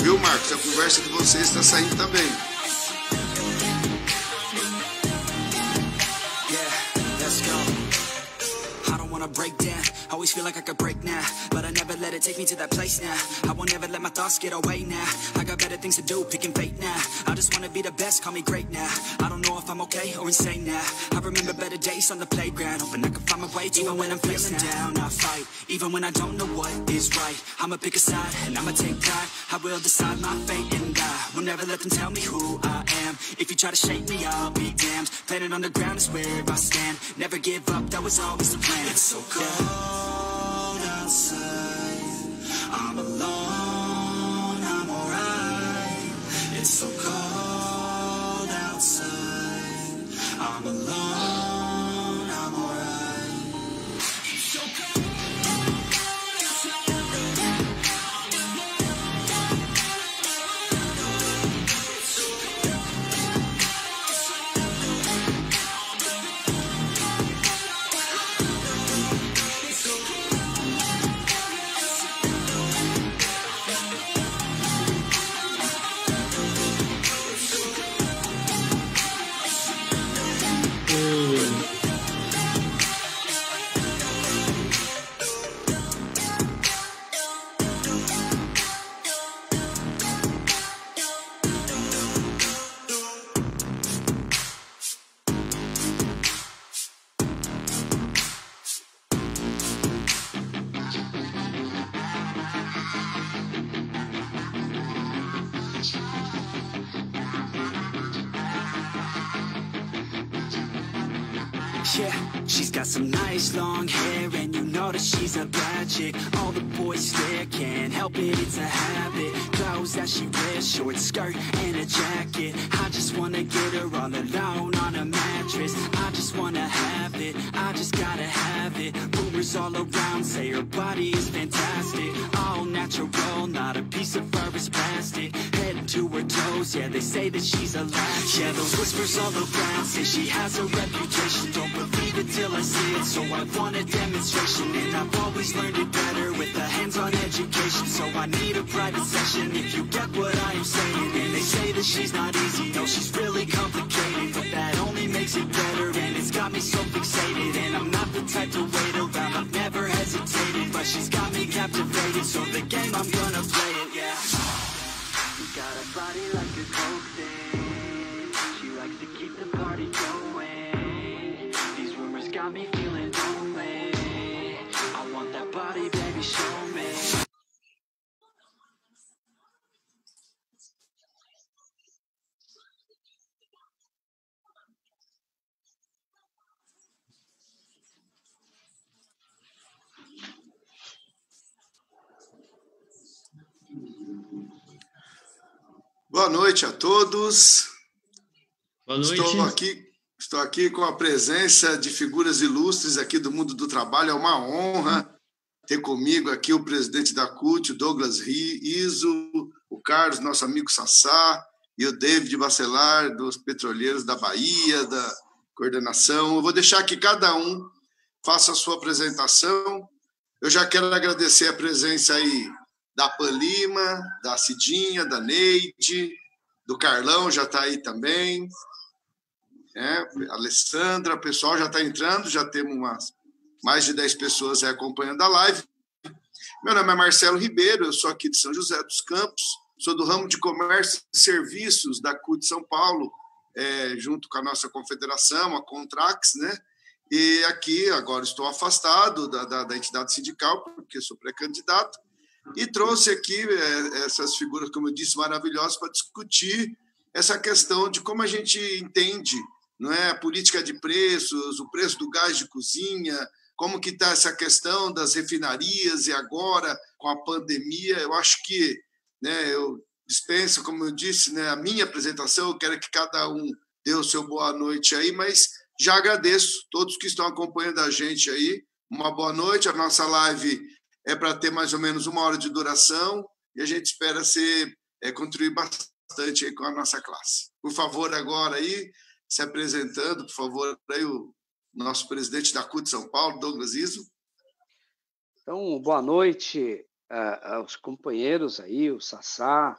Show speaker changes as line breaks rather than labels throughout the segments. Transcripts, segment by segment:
Viu, Marcos? A conversa de vocês está saindo também.
Break down, always feel like I could break now, but I never let it take me to that place now. I won't ever let my thoughts get away now. I got better things to do, picking fate now. I just wanna be the best, call me great now. I don't know if I'm okay or insane now. I remember better days on the playground, hoping I can find my way to even when I'm feeling down. I fight, even when I don't know what is right. I'ma pick a side, and I'ma take pride. I will decide my fate and die. Will never let them tell me who I am. If you try to shake me, I'll be damned. Planet on the ground is where I stand. Never give up, that was always the plan. It's so cold outside, I'm alone, I'm alright. It's so cold outside, I'm alone, I'm alright. It's so cold outside, I'm alone. Yeah, she's got some nice long hair, and you know that she's a bad chick. All the boys stare, can't help it, it's a habit. Clothes that she wears, short skirt and a jacket. I just wanna get her all alone on a mattress. I just wanna have it, I just gotta have it. Rumors all around say her body is fantastic. All natural, not a piece of fur is plastic. Head to her toes, yeah, they say that she's a latch. Yeah, those whispers all around say she has a reputation. Don't believe it till I see it, so I want a demonstration. And I've always learned it better with a hands-on education. So I need a private session if you get what I am saying. And they say that she's not easy, no, she's really complicated. But that only makes it better, and it's got me so fixated. And I'm not the type to wait around, I've never hesitated. But she's got me captivated, so the game, I'm gonna play it, yeah. She got a body like a coke thing. She likes to keep the party going. These rumors got me feeling lonely. I want that body, baby, show me.
Boa noite a todos.
Boa noite.
Estou aqui com a presença de figuras ilustres aqui do mundo do trabalho. É uma honra ter comigo aqui o presidente da CUT, o Douglas Riso, o Carlos, nosso amigo Sassá, e o David Bacelar, dos Petroleiros da Bahia, da coordenação. Eu vou deixar que cada um faça a sua apresentação. Eu já quero agradecer a presença aí da Pan Lima, da Cidinha, da Neide, do Carlão, já está aí também. Alessandra, o pessoal já está entrando, já temos mais de 10 pessoas acompanhando a live. Meu nome é Marcelo Ribeiro, eu sou aqui de São José dos Campos, sou do ramo de comércio e serviços da CUT São Paulo, junto com a nossa confederação, a Contrax, né? E aqui, agora estou afastado da entidade sindical, porque sou pré-candidato, e trouxe aqui essas figuras, como eu disse, maravilhosas para discutir essa questão de como a gente entende, não é, a política de preços, o preço do gás de cozinha, como que está essa questão das refinarias e agora com a pandemia. Eu acho que, né, eu dispenso, como eu disse, né, a minha apresentação, eu quero que cada um dê o seu boa noite aí, mas já agradeço todos que estão acompanhando a gente aí. Uma boa noite, a nossa live é para ter mais ou menos 1 hora de duração e a gente espera contribuir bastante aí com a nossa classe. Por favor, agora aí, se apresentando, por favor, aí o nosso presidente da CUT São Paulo, Douglas Riso.
Então, boa noite aos companheiros aí, o Sassá,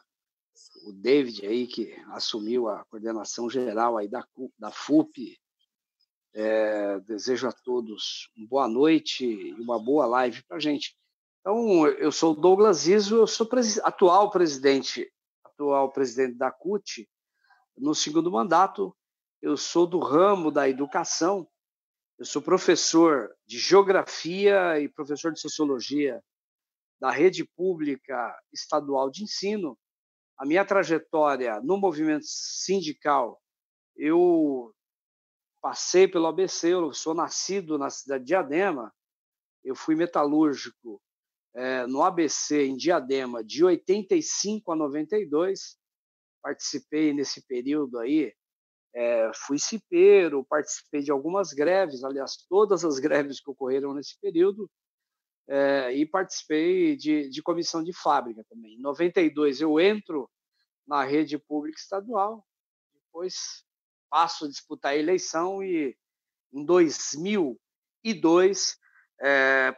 o David aí, que assumiu a coordenação geral aí da FUP. Desejo a todos uma boa noite e uma boa live para a gente. Então, eu sou o Douglas Izzo, eu sou atual presidente da CUT, no segundo mandato. Eu sou do ramo da educação, eu sou professor de geografia e professor de sociologia da rede pública estadual de ensino. A minha trajetória no movimento sindical, eu passei pelo ABC, eu sou nascido na cidade de Diadema, eu fui metalúrgico no ABC em Diadema de 85 a 92, participei nesse período aí, fui cipeiro, participei de algumas greves, aliás, todas as greves que ocorreram nesse período, e participei de comissão de fábrica também. Em 92 eu entro na rede pública estadual, depois passo a disputar a eleição e em 2002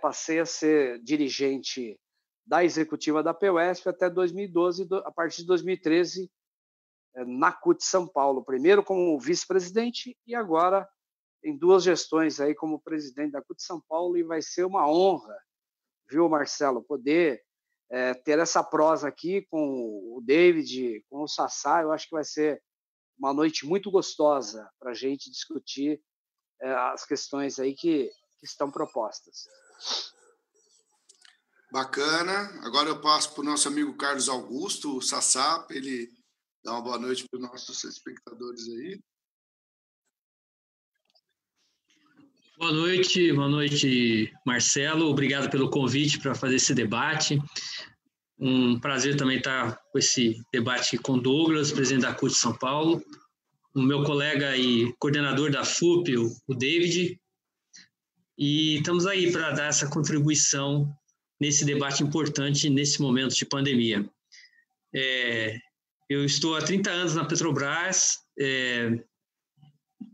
passei a ser dirigente da executiva da PUESP até 2012, a partir de 2013 na CUT São Paulo, primeiro como vice-presidente e agora em 2 gestões aí como presidente da CUT São Paulo, e vai ser uma honra, viu, Marcelo, poder ter essa prosa aqui com o David, com o Sassá. Eu acho que vai ser uma noite muito gostosa para a gente discutir as questões aí que estão propostas.
Bacana. Agora eu passo para o nosso amigo Carlos Augusto, o Sassá, para ele dar uma boa noite para os nossos espectadores aí.
Boa noite, Marcelo. Obrigado pelo convite para fazer esse debate. Um prazer também estar com esse debate com Douglas, presidente da CUT São Paulo, o meu colega e coordenador da FUP, o David, e estamos aí para dar essa contribuição nesse debate importante nesse momento de pandemia. Eu estou há 30 anos na Petrobras,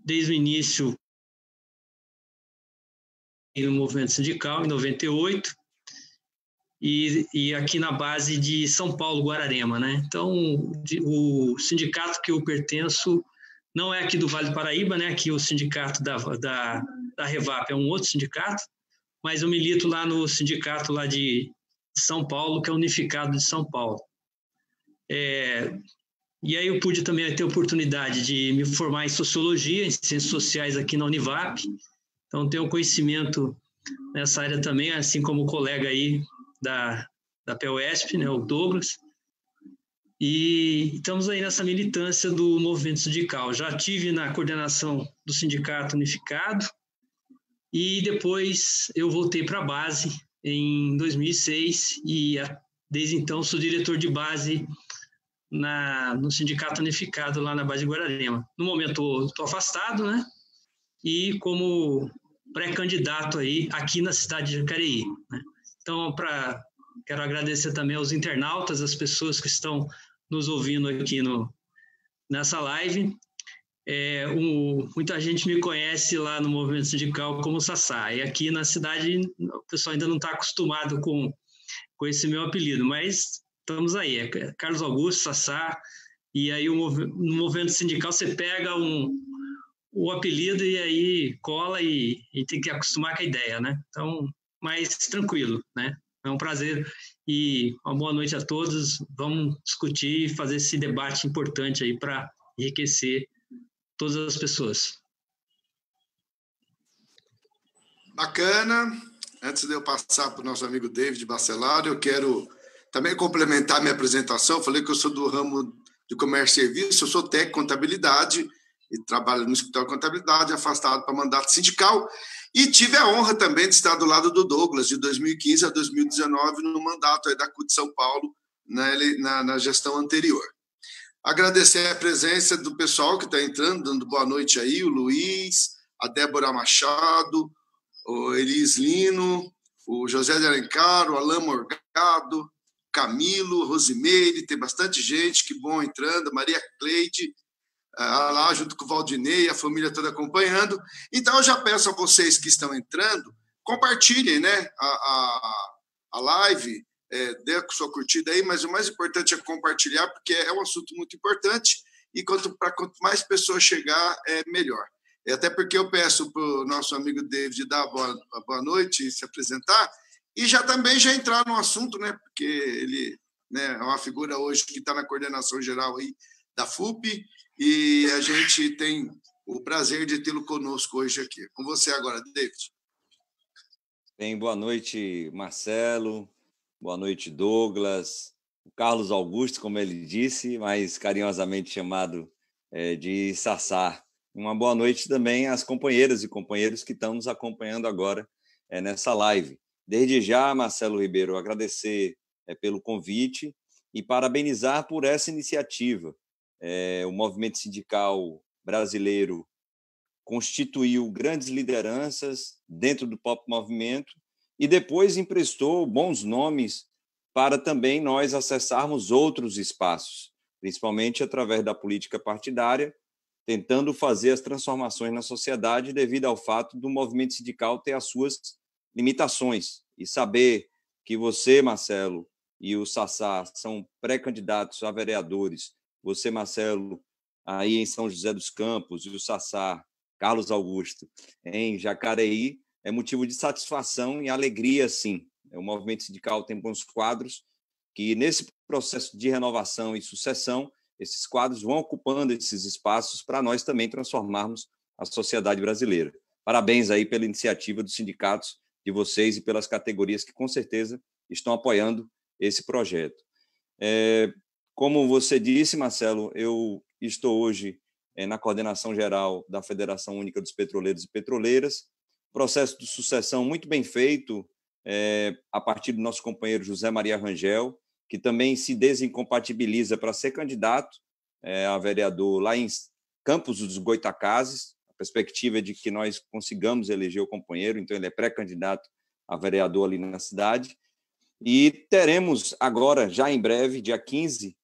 desde o início no movimento sindical, em 98, e aqui na base de São Paulo, Guararema, né? Então, o sindicato que eu pertenço não é aqui do Vale do Paraíba, né? Aqui o sindicato da Revap é um outro sindicato, mas eu milito lá no sindicato lá de São Paulo, que é Unificado de São Paulo. E aí eu pude também ter a oportunidade de me formar em Sociologia, em Ciências Sociais aqui na Univap, então tenho conhecimento nessa área também, assim como o colega aí da PUESP, né, o Douglas, e estamos aí nessa militância do movimento sindical. Já estive na coordenação do Sindicato Unificado e depois eu voltei para a base em 2006 e desde então sou diretor de base no Sindicato Unificado lá na base de Guararema. No momento estou afastado, né? E como pré-candidato aí aqui na cidade de Jacareí, né? Então, quero agradecer também aos internautas, as pessoas que estão nos ouvindo aqui nessa live. Muita gente me conhece lá no movimento sindical como Sassá, e aqui na cidade o pessoal ainda não está acostumado com esse meu apelido, mas estamos aí, Carlos Augusto, Sassá, e aí no movimento sindical você pega o apelido e aí cola e tem que acostumar com a ideia, né? Então, mais tranquilo, né? É um prazer e uma boa noite a todos. Vamos discutir e fazer esse debate importante aí para enriquecer todas as pessoas.
Bacana. Antes de eu passar para o nosso amigo David Bacelar, eu quero também complementar minha apresentação. Eu falei que eu sou do ramo de comércio e serviço, eu sou técnico em contabilidade e trabalho no escritório de contabilidade, afastado para mandato sindical, e tive a honra também de estar do lado do Douglas, de 2015 a 2019, no mandato aí da CUT São Paulo, na gestão anterior. Agradecer a presença do pessoal que está entrando, dando boa noite aí, o Luiz, a Débora Machado, o Elis Lino, o José de Alencar, o Alain Morgado, Camilo, Rosimeire, tem bastante gente, que bom entrando, Maria Cleide, lá junto com o Valdinei, a família toda acompanhando. Então, eu já peço a vocês que estão entrando, compartilhem, né, a live, dê a sua curtida aí, mas o mais importante é compartilhar, porque é um assunto muito importante e quanto mais pessoas chegar, melhor. Até porque eu peço para o nosso amigo David dar a boa noite e se apresentar, e também entrar no assunto, né? Porque ele, né, é uma figura hoje que está na coordenação geral aí da FUP, e a gente tem o prazer de tê-lo conosco hoje aqui. Com você agora, David.
Bem, boa noite, Marcelo. Boa noite, Douglas. O Carlos Augusto, como ele disse, mas carinhosamente chamado de Sassá. Uma boa noite também às companheiras e companheiros que estão nos acompanhando agora nessa live. Desde já, Marcelo Ribeiro, agradecer pelo convite e parabenizar por essa iniciativa. O movimento sindical brasileiro constituiu grandes lideranças dentro do próprio movimento e depois emprestou bons nomes para também nós acessarmos outros espaços, principalmente através da política partidária, tentando fazer as transformações na sociedade devido ao fato do movimento sindical ter as suas limitações. E saber que você, Marcelo, e o Sassá são pré-candidatos a vereadores, você, Marcelo, aí em São José dos Campos, e o Sassá, Carlos Augusto, em Jacareí, é motivo de satisfação e alegria, sim. O movimento sindical tem bons quadros que, nesse processo de renovação e sucessão, esses quadros vão ocupando esses espaços para nós também transformarmos a sociedade brasileira. Parabéns aí pela iniciativa dos sindicatos de vocês e pelas categorias que, com certeza, estão apoiando esse projeto. Como você disse, Marcelo, eu estou hoje na coordenação geral da Federação Única dos Petroleiros e Petroleiras, processo de sucessão muito bem feito a partir do nosso companheiro José Maria Rangel, que também se desincompatibiliza para ser candidato a vereador lá em Campos dos Goitacazes. A perspectiva é de que nós consigamos eleger o companheiro, então ele é pré-candidato a vereador ali na cidade. E teremos agora, já em breve, dia 15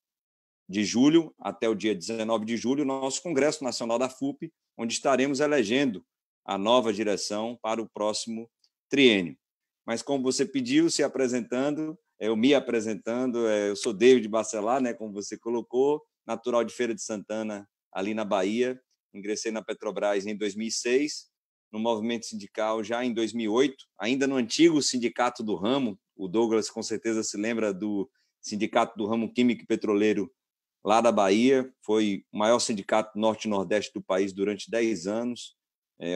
de julho até o dia 19 de julho, nosso Congresso Nacional da FUP, onde estaremos elegendo a nova direção para o próximo triênio. Mas, como você pediu, se apresentando, me apresentando, eu sou David Bacelar, né, como você colocou, natural de Feira de Santana, ali na Bahia. Ingressei na Petrobras em 2006, no movimento sindical já em 2008, ainda no antigo sindicato do ramo. O Douglas, com certeza, se lembra do sindicato do ramo químico e petroleiro lá da Bahia. Foi o maior sindicato norte e nordeste do país durante 10 anos,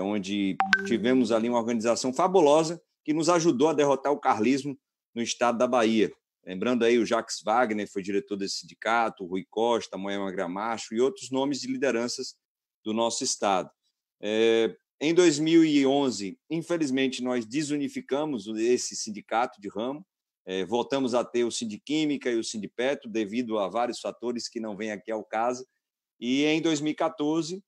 onde tivemos ali uma organização fabulosa que nos ajudou a derrotar o carlismo no estado da Bahia. Lembrando aí, o Jacques Wagner foi diretor desse sindicato, o Rui Costa, Moema Gramacho e outros nomes de lideranças do nosso estado. Em 2011, infelizmente, nós desunificamos esse sindicato de ramo, voltamos a ter o Sindiquímica e o Sindipetro, devido a vários fatores que não vêm aqui ao caso, e em 2014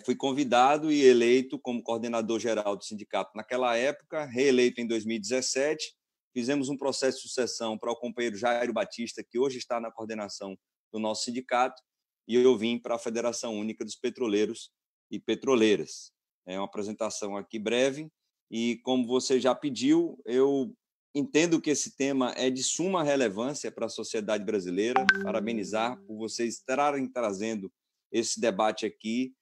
fui convidado e eleito como coordenador geral do sindicato naquela época, reeleito em 2017, fizemos um processo de sucessão para o companheiro Jairo Batista, que hoje está na coordenação do nosso sindicato, e eu vim para a Federação Única dos Petroleiros e Petroleiras. É uma apresentação aqui breve, e como você já pediu, eu entendo que esse tema é de suma relevância para a sociedade brasileira. Parabenizar por vocês estarem trazendo esse debate aqui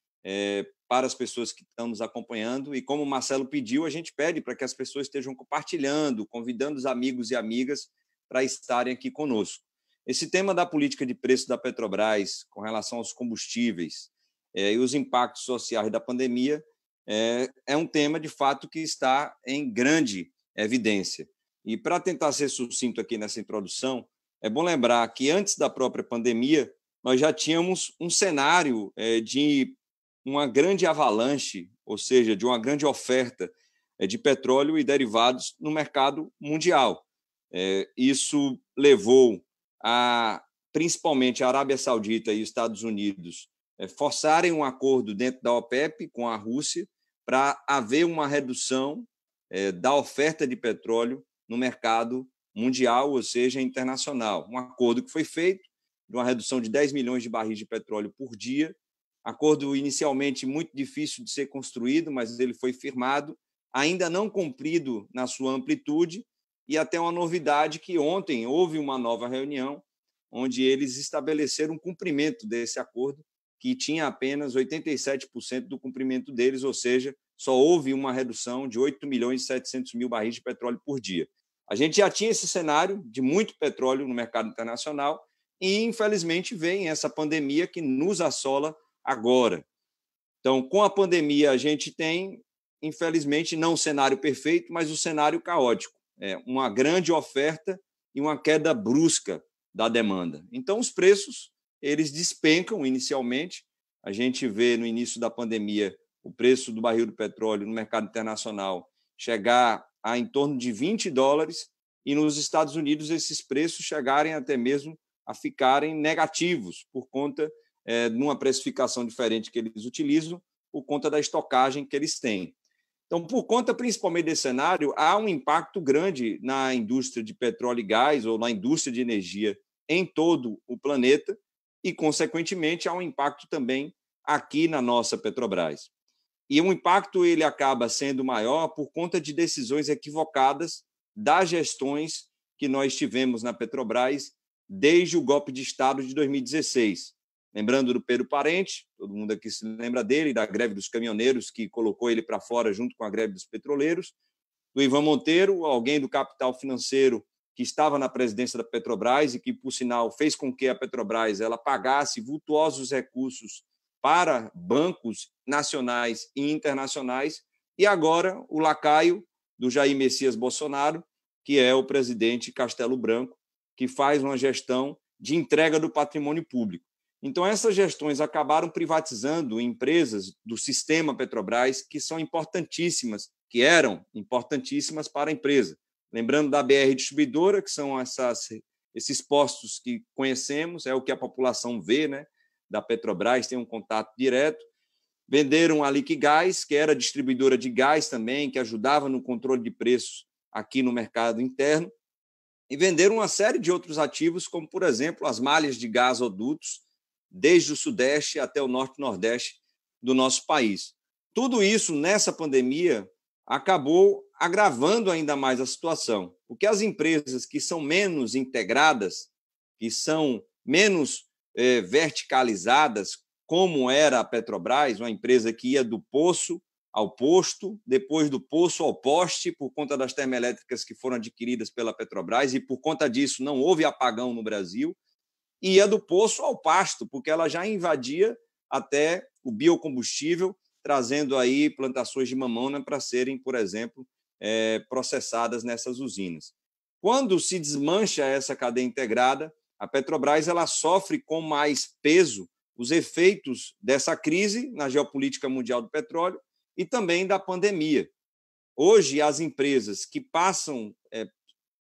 para as pessoas que estão nos acompanhando. E como o Marcelo pediu, a gente pede para que as pessoas estejam compartilhando, convidando os amigos e amigas para estarem aqui conosco. Esse tema da política de preço da Petrobras com relação aos combustíveis e os impactos sociais da pandemia é um tema, de fato, que está em grande evidência. E, para tentar ser sucinto aqui nessa introdução, é bom lembrar que, antes da própria pandemia, nós já tínhamos um cenário de uma grande avalanche, ou seja, de uma grande oferta de petróleo e derivados no mercado mundial. Isso levou principalmente a Arábia Saudita e os Estados Unidos forçarem um acordo dentro da OPEP com a Rússia para haver uma redução da oferta de petróleo no mercado mundial, ou seja, internacional. Um acordo que foi feito de uma redução de 10 milhões de barris de petróleo por dia, acordo inicialmente muito difícil de ser construído, mas ele foi firmado, ainda não cumprido na sua amplitude, e até uma novidade que ontem houve uma nova reunião onde eles estabeleceram um cumprimento desse acordo, que tinha apenas 87% do cumprimento deles, ou seja, só houve uma redução de 8.700.000 barris de petróleo por dia. A gente já tinha esse cenário de muito petróleo no mercado internacional e, infelizmente, vem essa pandemia que nos assola agora. Então, com a pandemia, a gente tem, infelizmente, não o cenário perfeito, mas o cenário caótico. Uma grande oferta e uma queda brusca da demanda. Então, os preços eles despencam inicialmente. A gente vê no início da pandemia o preço do barril do petróleo no mercado internacional chegar a em torno de $20 e nos Estados Unidos esses preços chegarem até mesmo a ficarem negativos por conta de uma precificação diferente que eles utilizam, por conta da estocagem que eles têm. Então, por conta principalmente desse cenário, há um impacto grande na indústria de petróleo e gás ou na indústria de energia em todo o planeta e, consequentemente, há um impacto também aqui na nossa Petrobras. E o impacto ele acaba sendo maior por conta de decisões equivocadas das gestões que nós tivemos na Petrobras desde o golpe de Estado de 2016. Lembrando do Pedro Parente, todo mundo aqui se lembra dele, da greve dos caminhoneiros, que colocou ele para fora junto com a greve dos petroleiros, do Ivan Monteiro, alguém do capital financeiro que estava na presidência da Petrobras e que, por sinal, fez com que a Petrobras ela pagasse vultuosos recursos para bancos nacionais e internacionais, e agora o lacaio do Jair Messias Bolsonaro, que é o presidente Castelo Branco, que faz uma gestão de entrega do patrimônio público. Então, essas gestões acabaram privatizando empresas do sistema Petrobras que são importantíssimas, que eram importantíssimas para a empresa. Lembrando da BR Distribuidora, que são esses postos que conhecemos, é o que a população vê, né, da Petrobras, tem um contato direto. Venderam a Liquigás, que era distribuidora de gás também, que ajudava no controle de preços aqui no mercado interno. E venderam uma série de outros ativos, como, por exemplo, as malhas de gasodutos, desde o Sudeste até o Norte e Nordeste do nosso país. Tudo isso, nessa pandemia, acabou agravando ainda mais a situação, porque as empresas que são menos integradas, que são menos verticalizadas, como era a Petrobras, uma empresa que ia do poço ao posto, depois do poço ao poste, por conta das termoelétricas que foram adquiridas pela Petrobras, e por conta disso não houve apagão no Brasil, e ia do poço ao pasto, porque ela já invadia até o biocombustível, trazendo aí plantações de mamona para serem, por exemplo, processadas nessas usinas. Quando se desmancha essa cadeia integrada, a Petrobras ela sofre com mais peso os efeitos dessa crise na geopolítica mundial do petróleo e também da pandemia. Hoje, as empresas que passam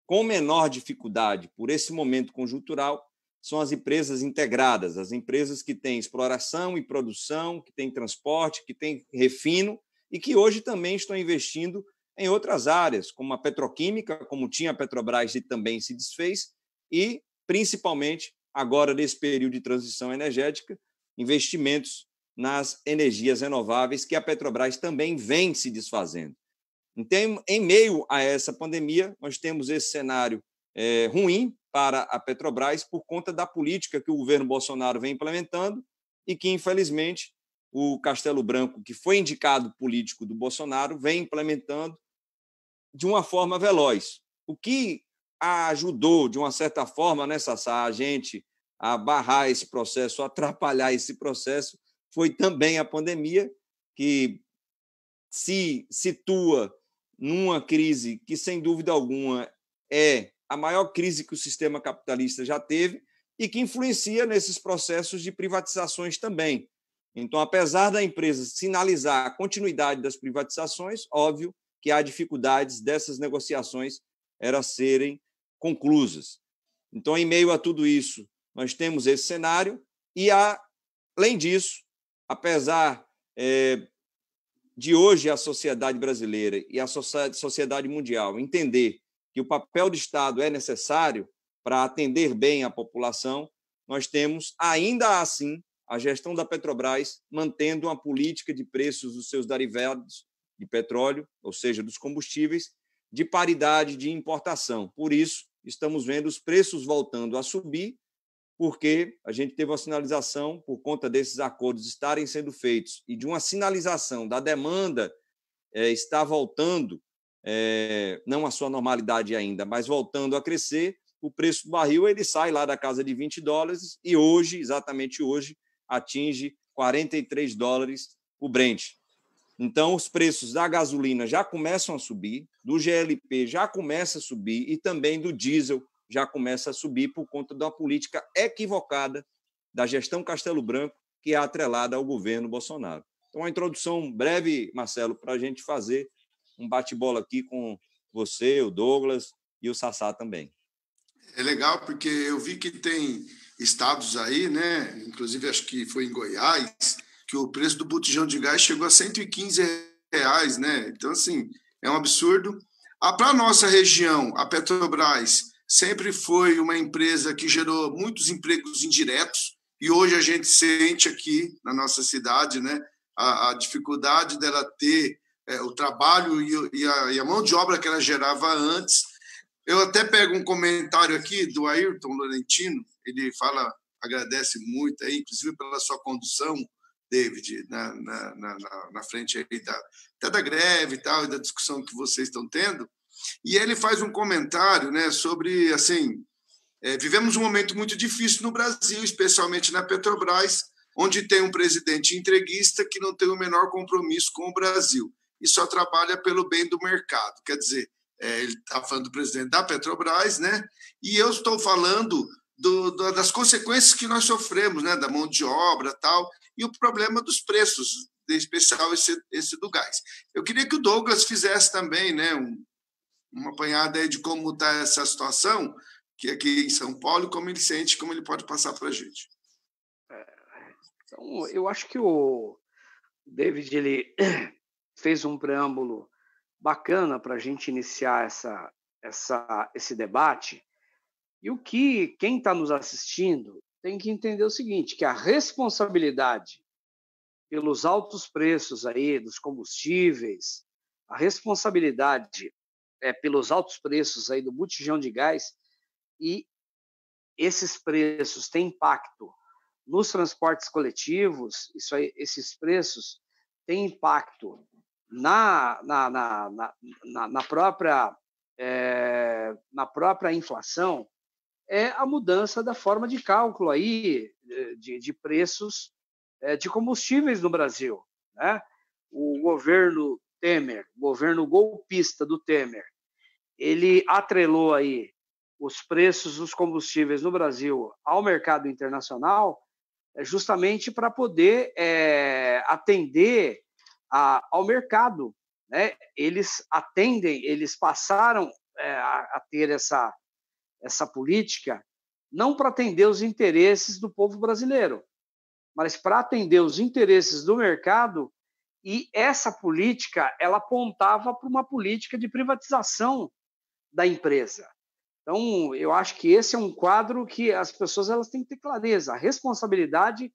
com menor dificuldade por esse momento conjuntural são as empresas integradas, as empresas que têm exploração e produção, que têm transporte, que têm refino e que hoje também estão investindo em outras áreas, como a petroquímica, como tinha a Petrobras e também se desfez, e, principalmente, agora nesse período de transição energética, investimentos nas energias renováveis, que a Petrobras também vem se desfazendo. Então, em meio a essa pandemia, nós temos esse cenário ruim para a Petrobras por conta da política que o governo Bolsonaro vem implementando e que, infelizmente, o Castelo Branco, que foi indicado político do Bolsonaro, vem implementando de uma forma veloz. O que ajudou, de uma certa forma, a gente a barrar esse processo, a atrapalhar esse processo, foi também a pandemia, que se situa numa crise que, sem dúvida alguma, é a maior crise que o sistema capitalista já teve e que influencia nesses processos de privatizações também. Então, apesar da empresa sinalizar a continuidade das privatizações, óbvio que há dificuldades dessas negociações serem conclusas. Então, em meio a tudo isso, nós temos esse cenário e, além disso, apesar de hoje a sociedade brasileira e a sociedade mundial entender que o papel do Estado é necessário para atender bem a população, nós temos, ainda assim, a gestão da Petrobras mantendo uma política de preços dos seus derivados de petróleo, ou seja, dos combustíveis, de paridade de importação. Por isso, estamos vendo os preços voltando a subir, porque a gente teve uma sinalização, por conta desses acordos estarem sendo feitos e de uma sinalização da demanda estar voltando, não à sua normalidade ainda, mas voltando a crescer, o preço do barril ele sai lá da casa de $20 e hoje, exatamente hoje, atinge $43 o Brent. Então, os preços da gasolina já começam a subir, do GLP já começa a subir e também do diesel já começa a subir por conta da política equivocada da gestão Castelo Branco, que é atrelada ao governo Bolsonaro. Então, uma introdução breve, Marcelo, para a gente fazer um bate-bola aqui com você, o Douglas e o Sassá também.
É legal, porque eu vi que tem estados aí, né? Inclusive, acho que foi em Goiás, que o preço do botijão de gás chegou a R$115, né? Então, assim, é um absurdo. Para a nossa região, a Petrobras sempre foi uma empresa que gerou muitos empregos indiretos e hoje a gente sente aqui na nossa cidade, né, a dificuldade dela ter o trabalho e a mão de obra que ela gerava antes. Eu até pego um comentário aqui do Ayrton Laurentino, ele agradece muito, aí, inclusive pela sua condução, David, na frente aí até da greve e tal, e da discussão que vocês estão tendo. E ele faz um comentário, né, sobre, assim, vivemos um momento muito difícil no Brasil, especialmente na Petrobras, onde tem um presidente entreguista que não tem o menor compromisso com o Brasil e só trabalha pelo bem do mercado. Quer dizer, ele está falando do presidente da Petrobras, né? E eu estou falando das consequências que nós sofremos, né, da mão de obra e tal, e o problema dos preços, em especial esse do gás. Eu queria que o Douglas fizesse também, né, uma apanhada aí de como está essa situação, que aqui em São Paulo, como ele sente, como ele pode passar para a gente.
Então, eu acho que o David ele fez um preâmbulo bacana para a gente iniciar esse debate. E quem está nos assistindo tem que entender o seguinte, que a responsabilidade pelos altos preços aí dos combustíveis, a responsabilidade pelos altos preços aí do botijão de gás, e esses preços têm impacto nos transportes coletivos, esses preços têm impacto na própria inflação, é a mudança da forma de cálculo aí de preços de combustíveis no Brasil, né? O governo Temer, governo golpista do Temer, ele atrelou aí os preços dos combustíveis no Brasil ao mercado internacional justamente para poder atender ao mercado, né? Eles passaram a ter essa política não para atender os interesses do povo brasileiro, mas para atender os interesses do mercado. E essa política ela apontava para uma política de privatização da empresa. Então, eu acho que esse é um quadro que as pessoas elas têm que ter clareza. A responsabilidade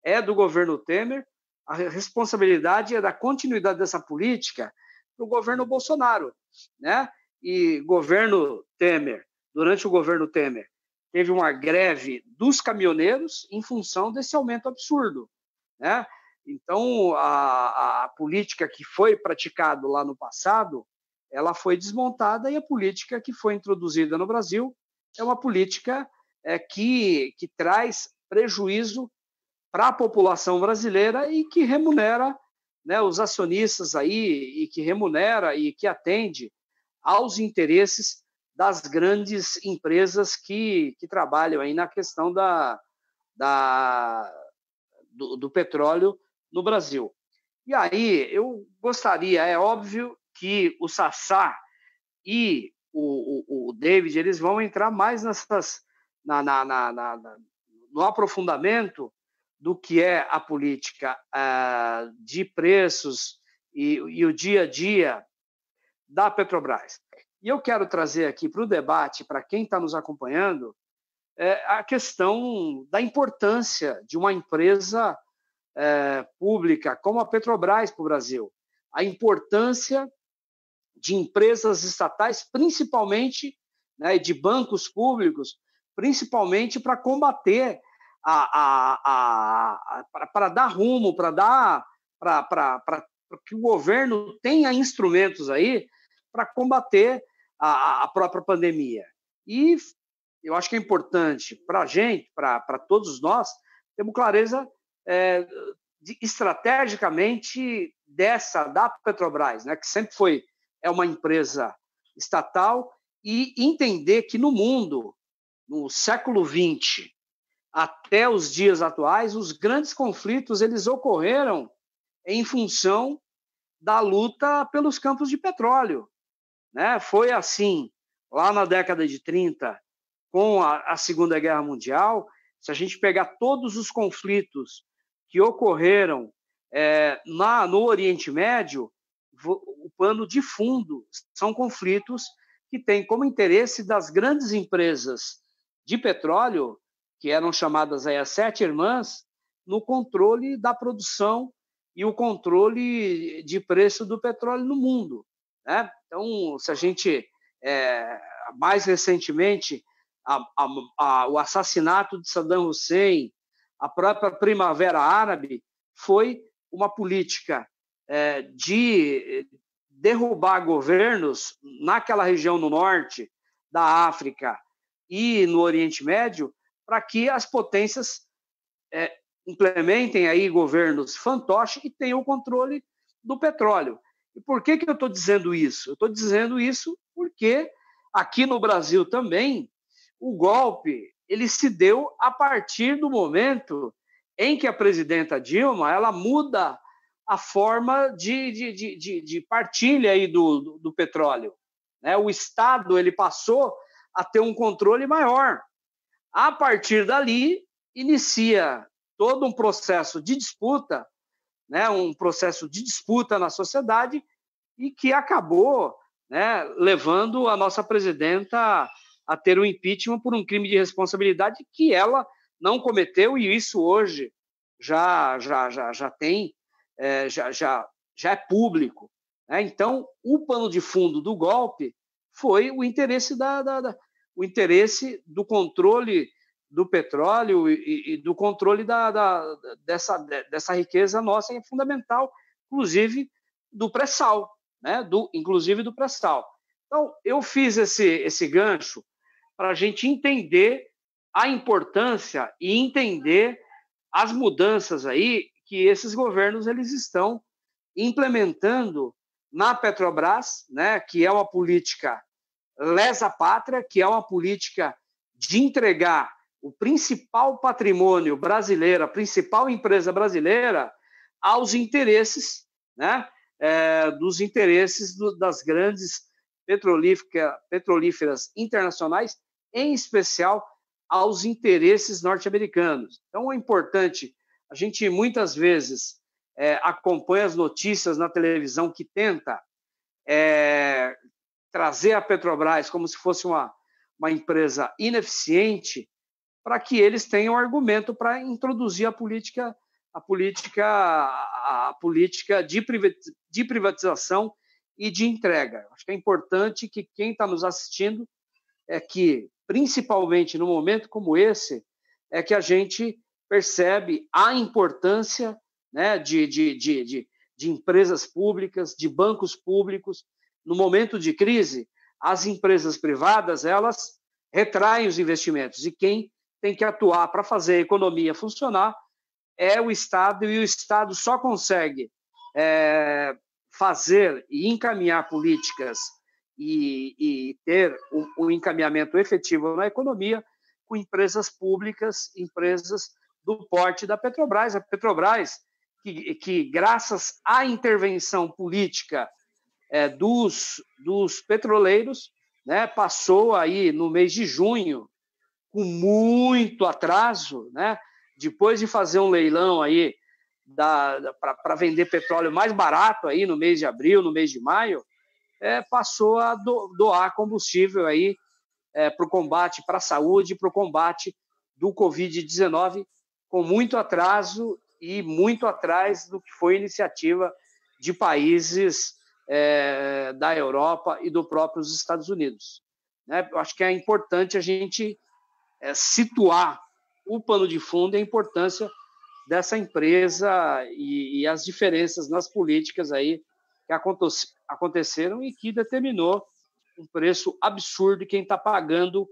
é do governo Temer, a responsabilidade é da continuidade dessa política do governo Bolsonaro, né? E durante o governo Temer, teve uma greve dos caminhoneiros em função desse aumento absurdo, né? Então, a política que foi praticada lá no passado, ela foi desmontada e a política que foi introduzida no Brasil é uma política que traz prejuízo para a população brasileira e que remunera, né, os acionistas aí, e que remunera e que atende aos interesses das grandes empresas que trabalham aí na questão do petróleo no Brasil. E aí eu gostaria, é óbvio que o Sassá e o David eles vão entrar mais no aprofundamento do que é a política de preços e o dia a dia da Petrobras. E eu quero trazer aqui para o debate, para quem está nos acompanhando, a questão da importância de uma empresa pública como a Petrobras para o Brasil. A importância de empresas estatais, principalmente, né, de bancos públicos, principalmente para combater, para dar rumo, para que o governo tenha instrumentos aí para combater a própria pandemia. E eu acho que é importante para a gente, para todos nós, termos clareza estrategicamente da Petrobras, né, que sempre é uma empresa estatal, e entender que no mundo, no século XX, até os dias atuais, os grandes conflitos eles ocorreram em função da luta pelos campos de petróleo, né? Foi assim lá na década de 30, com a Segunda Guerra Mundial. Se a gente pegar todos os conflitos que ocorreram no Oriente Médio, o pano de fundo são conflitos que têm como interesse das grandes empresas de petróleo, que eram chamadas aí as 7 irmãs, no controle da produção e o controle de preço do petróleo no mundo, né? Então, se a gente, mais recentemente, o assassinato de Saddam Hussein, a própria Primavera Árabe, foi uma política de derrubar governos naquela região no norte da África e no Oriente Médio, para que as potências implementem aí governos fantoches e tenham o controle do petróleo. E por que eu estou dizendo isso? Eu estou dizendo isso porque aqui no Brasil também o golpe ele se deu a partir do momento em que a presidenta Dilma ela muda a forma de partilha aí do petróleo, né? O Estado ele passou a ter um controle maior. A partir dali, inicia todo um processo de disputa, né? Um processo de disputa na sociedade e que acabou, né, levando a nossa presidenta a ter um impeachment por um crime de responsabilidade que ela não cometeu, e isso hoje já tem, já é público, né? Então, o pano de fundo do golpe foi o interesse o interesse do controle do petróleo e do controle dessa riqueza nossa, é fundamental, inclusive do pré-sal, né? Inclusive do pré-sal. Então, eu fiz esse gancho para a gente entender a importância e entender as mudanças aí que esses governos eles estão implementando na Petrobras, né? Que é uma política lesa pátria, que é uma política de entregar o principal patrimônio brasileiro, a principal empresa brasileira, aos interesses, né, dos interesses das grandes petrolíferas internacionais, em especial aos interesses norte-americanos. Então, é importante, a gente muitas vezes acompanha as notícias na televisão que tenta trazer a Petrobras como se fosse uma empresa ineficiente, para que eles tenham argumento para introduzir a política de privatização e de entrega. Acho que é importante que quem está nos assistindo que, principalmente no momento como esse, que a gente percebe a importância, né, de empresas públicas, de bancos públicos. No momento de crise, as empresas privadas elas retraem os investimentos, e quem tem que atuar para fazer a economia funcionar é o Estado, e o Estado só consegue fazer e encaminhar políticas e ter um encaminhamento efetivo na economia com empresas públicas, empresas do porte da Petrobras. A Petrobras, que graças à intervenção política dos petroleiros, né, passou aí no mês de junho, com muito atraso, né, depois de fazer um leilão aí para vender petróleo mais barato aí no mês de abril, no mês de maio, passou a doar combustível aí para o combate, para a saúde, para o combate do Covid-19, com muito atraso e muito atrás do que foi iniciativa de países da Europa e do próprios Estados Unidos. Né? Eu acho que é importante a gente situar o pano de fundo e a importância dessa empresa e as diferenças nas políticas aí que aconteceram e que determinou um preço absurdo, e quem está pagando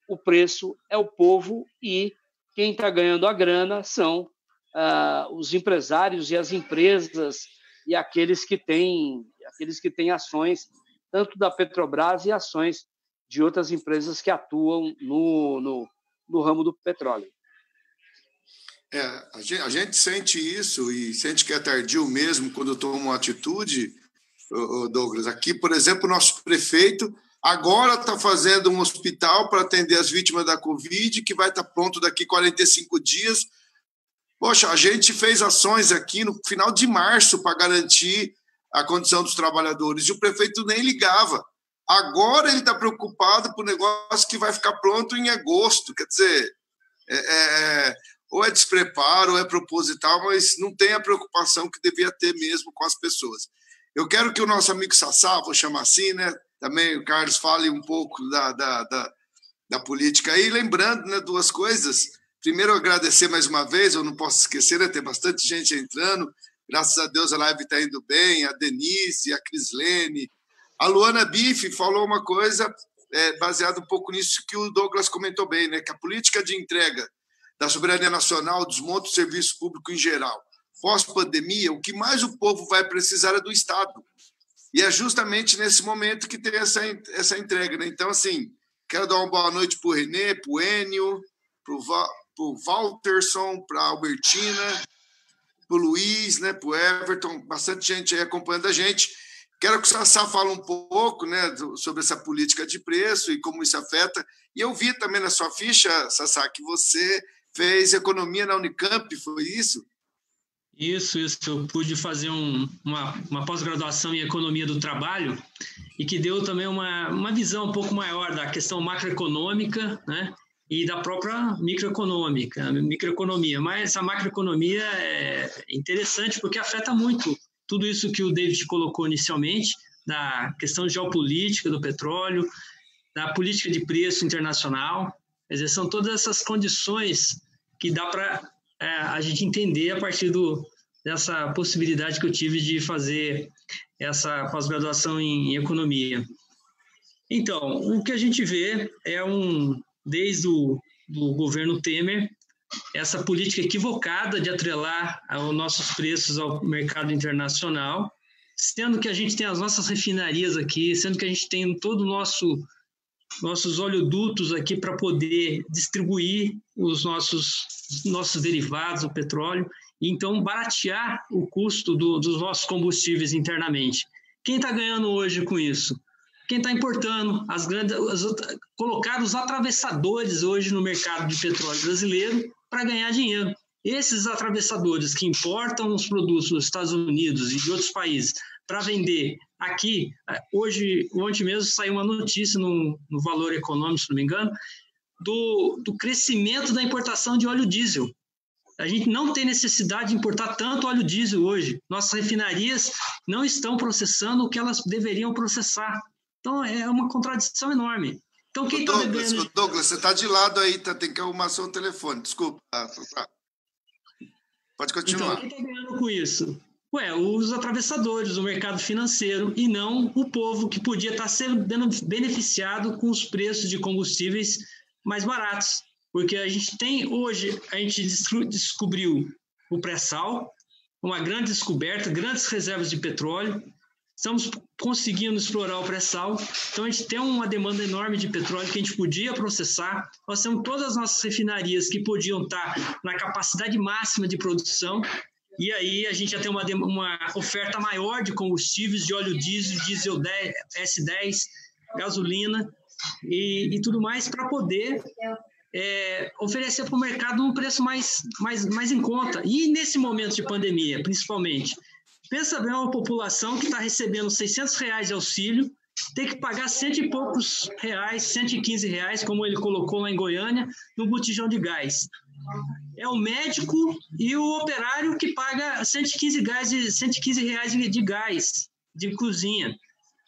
o preço é o povo, e quem está ganhando a grana são os empresários e as empresas e aqueles que têm ações, tanto da Petrobras e ações de outras empresas que atuam no ramo do petróleo.
A gente sente isso e sente que é tardio mesmo quando toma uma atitude, Douglas. Aqui, por exemplo, o nosso prefeito agora está fazendo um hospital para atender as vítimas da Covid, que vai estar pronto daqui 45 dias. Poxa, a gente fez ações aqui no final de março para garantir a condição dos trabalhadores e o prefeito nem ligava. Agora ele está preocupado com o negócio que vai ficar pronto em agosto. Quer dizer, ou é despreparo, ou é proposital, mas não tem a preocupação que devia ter mesmo com as pessoas. Eu quero que o nosso amigo Sassá, vou chamar assim, né? Também o Carlos fale um pouco da política aí, lembrando, né, duas coisas. Primeiro, agradecer mais uma vez, eu não posso esquecer, né, tem bastante gente entrando, graças a Deus a live está indo bem, a Denise, a Crislene, a Luana Bife falou uma coisa baseada um pouco nisso que o Douglas comentou bem, né, que a política de entrega da soberania nacional desmonta o serviço público em geral. Pós-pandemia, o que mais o povo vai precisar é do Estado. E é justamente nesse momento que tem essa entrega. Né? Então, assim, quero dar uma boa noite para o Renê, para o Enio, para o Walterson, para a Albertina, para o Luiz, né, para o Everton, bastante gente aí acompanhando a gente. Quero que o Sassá fale um pouco, né, sobre essa política de preço e como isso afeta. E eu vi também na sua ficha, Sassá, que você fez economia na Unicamp, foi isso?
Isso. Eu pude fazer uma pós-graduação em economia do trabalho e que deu também uma visão um pouco maior da questão macroeconômica, né, e da própria microeconomia. Mas a macroeconomia é interessante porque afeta muito tudo isso que o David colocou inicialmente, da questão geopolítica do petróleo, da política de preço internacional. Quer dizer, são todas essas condições que dá para a gente entender a partir dessa possibilidade que eu tive de fazer essa pós-graduação em economia. Então, o que a gente vê é desde o governo Temer, essa política equivocada de atrelar os nossos preços ao mercado internacional, sendo que a gente tem as nossas refinarias aqui, sendo que a gente tem todo o nossos oleodutos aqui para poder distribuir os nossos derivados, o petróleo, e então baratear o custo dos nossos combustíveis internamente. Quem está ganhando hoje com isso? Quem está importando, colocar os atravessadores hoje no mercado de petróleo brasileiro para ganhar dinheiro. Esses atravessadores que importam os produtos dos Estados Unidos e de outros países para vender aqui, ontem mesmo saiu uma notícia no Valor Econômico, se não me engano, do crescimento da importação de óleo diesel. A gente não tem necessidade de importar tanto óleo diesel hoje. Nossas refinarias não estão processando o que elas deveriam processar. Então, é uma contradição enorme. Então, quem está ganhando...
Douglas, você está de lado aí, tem que arrumar seu telefone. Desculpa. Pode continuar.
Então, quem está ganhando com isso? Os atravessadores, o mercado financeiro, e não o povo que podia estar sendo beneficiado com os preços de combustíveis mais baratos. Porque a gente descobriu o pré-sal, uma grande descoberta, grandes reservas de petróleo. Estamos conseguindo explorar o pré-sal. Então, a gente tem uma demanda enorme de petróleo que a gente podia processar. Nós temos todas as nossas refinarias que podiam estar na capacidade máxima de produção. E aí, a gente já tem uma oferta maior de combustíveis, de óleo diesel S10, gasolina e tudo mais para poder oferecer para o mercado um preço mais em conta. E nesse momento de pandemia, principalmente, pensa bem uma população que está recebendo R$600 de auxílio, tem que pagar R$100 e poucos, R$115, como ele colocou lá em Goiânia, no botijão de gás. É o médico e o operário que paga R$115 de gás. de cozinha.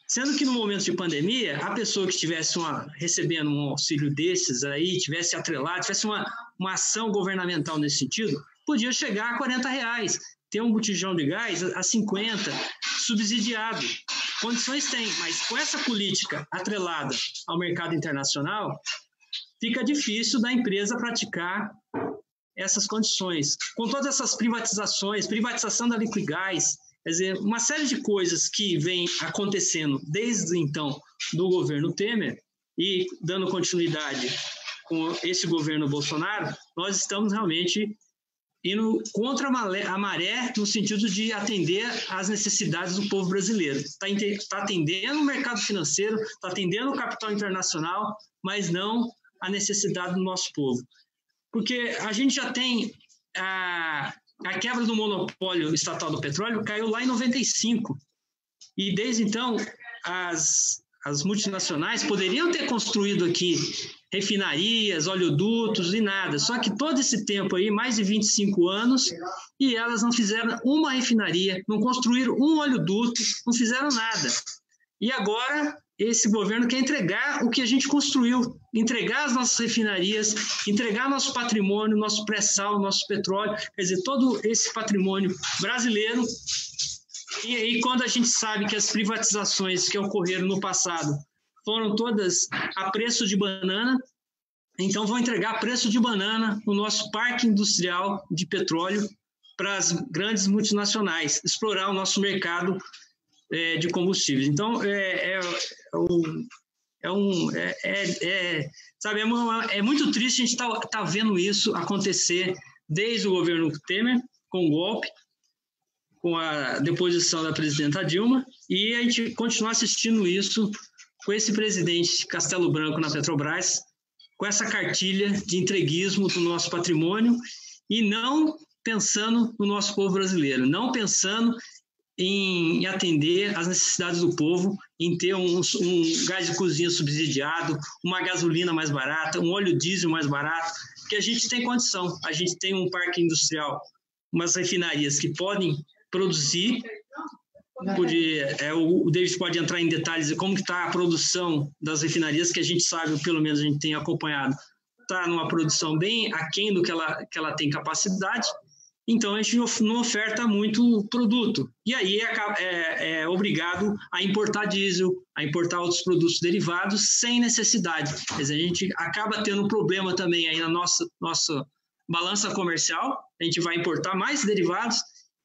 Sendo que no momento de pandemia, a pessoa que estivesse recebendo um auxílio desses aí, tivesse atrelado, tivesse uma ação governamental nesse sentido, podia chegar a R$40, ter um botijão de gás a 50, subsidiado. Condições tem, mas com essa política atrelada ao mercado internacional, fica difícil da empresa praticar essas condições. Com todas essas privatizações, privatização da Liquigás, quer dizer, uma série de coisas que vem acontecendo desde então do governo Temer e dando continuidade com esse governo Bolsonaro, nós estamos realmente indo contra a maré no sentido de atender às necessidades do povo brasileiro. Está atendendo o mercado financeiro, está atendendo o capital internacional, mas não a necessidade do nosso povo. Porque a gente já tem a quebra do monopólio estatal do petróleo caiu lá em 95. E desde então, as multinacionais poderiam ter construído aqui refinarias, oleodutos e nada. Só que todo esse tempo aí, mais de 25 anos, e elas não fizeram uma refinaria, não construíram um oleoduto, não fizeram nada. E agora esse governo quer entregar o que a gente construiu, entregar as nossas refinarias, entregar nosso patrimônio, nosso pré-sal, nosso petróleo, quer dizer, todo esse patrimônio brasileiro. E quando a gente sabe que as privatizações que ocorreram no passado foram todas a preço de banana, então vão entregar a preço de banana o nosso parque industrial de petróleo para as grandes multinacionais, explorar o nosso mercado de combustíveis. Então, é muito triste a gente tá vendo isso acontecer desde o governo Temer, com o golpe, com a deposição da presidenta Dilma, e a gente continuar assistindo isso com esse presidente Castelo Branco na Petrobras, com essa cartilha de entreguismo do nosso patrimônio e não pensando no nosso povo brasileiro, não pensando em atender às necessidades do povo, em ter um gás de cozinha subsidiado, uma gasolina mais barata, um óleo diesel mais barato, porque a gente tem condição, a gente tem um parque industrial, umas refinarias que podem produzir, o David pode entrar em detalhes de como está a produção das refinarias, que a gente sabe, pelo menos a gente tem acompanhado, está numa produção bem aquém do que ela tem capacidade. Então, a gente não oferta muito produto. E aí é obrigado a importar diesel, a importar outros produtos derivados sem necessidade. Quer dizer, a gente acaba tendo um problema também aí na nossa balança comercial. A gente vai importar mais derivados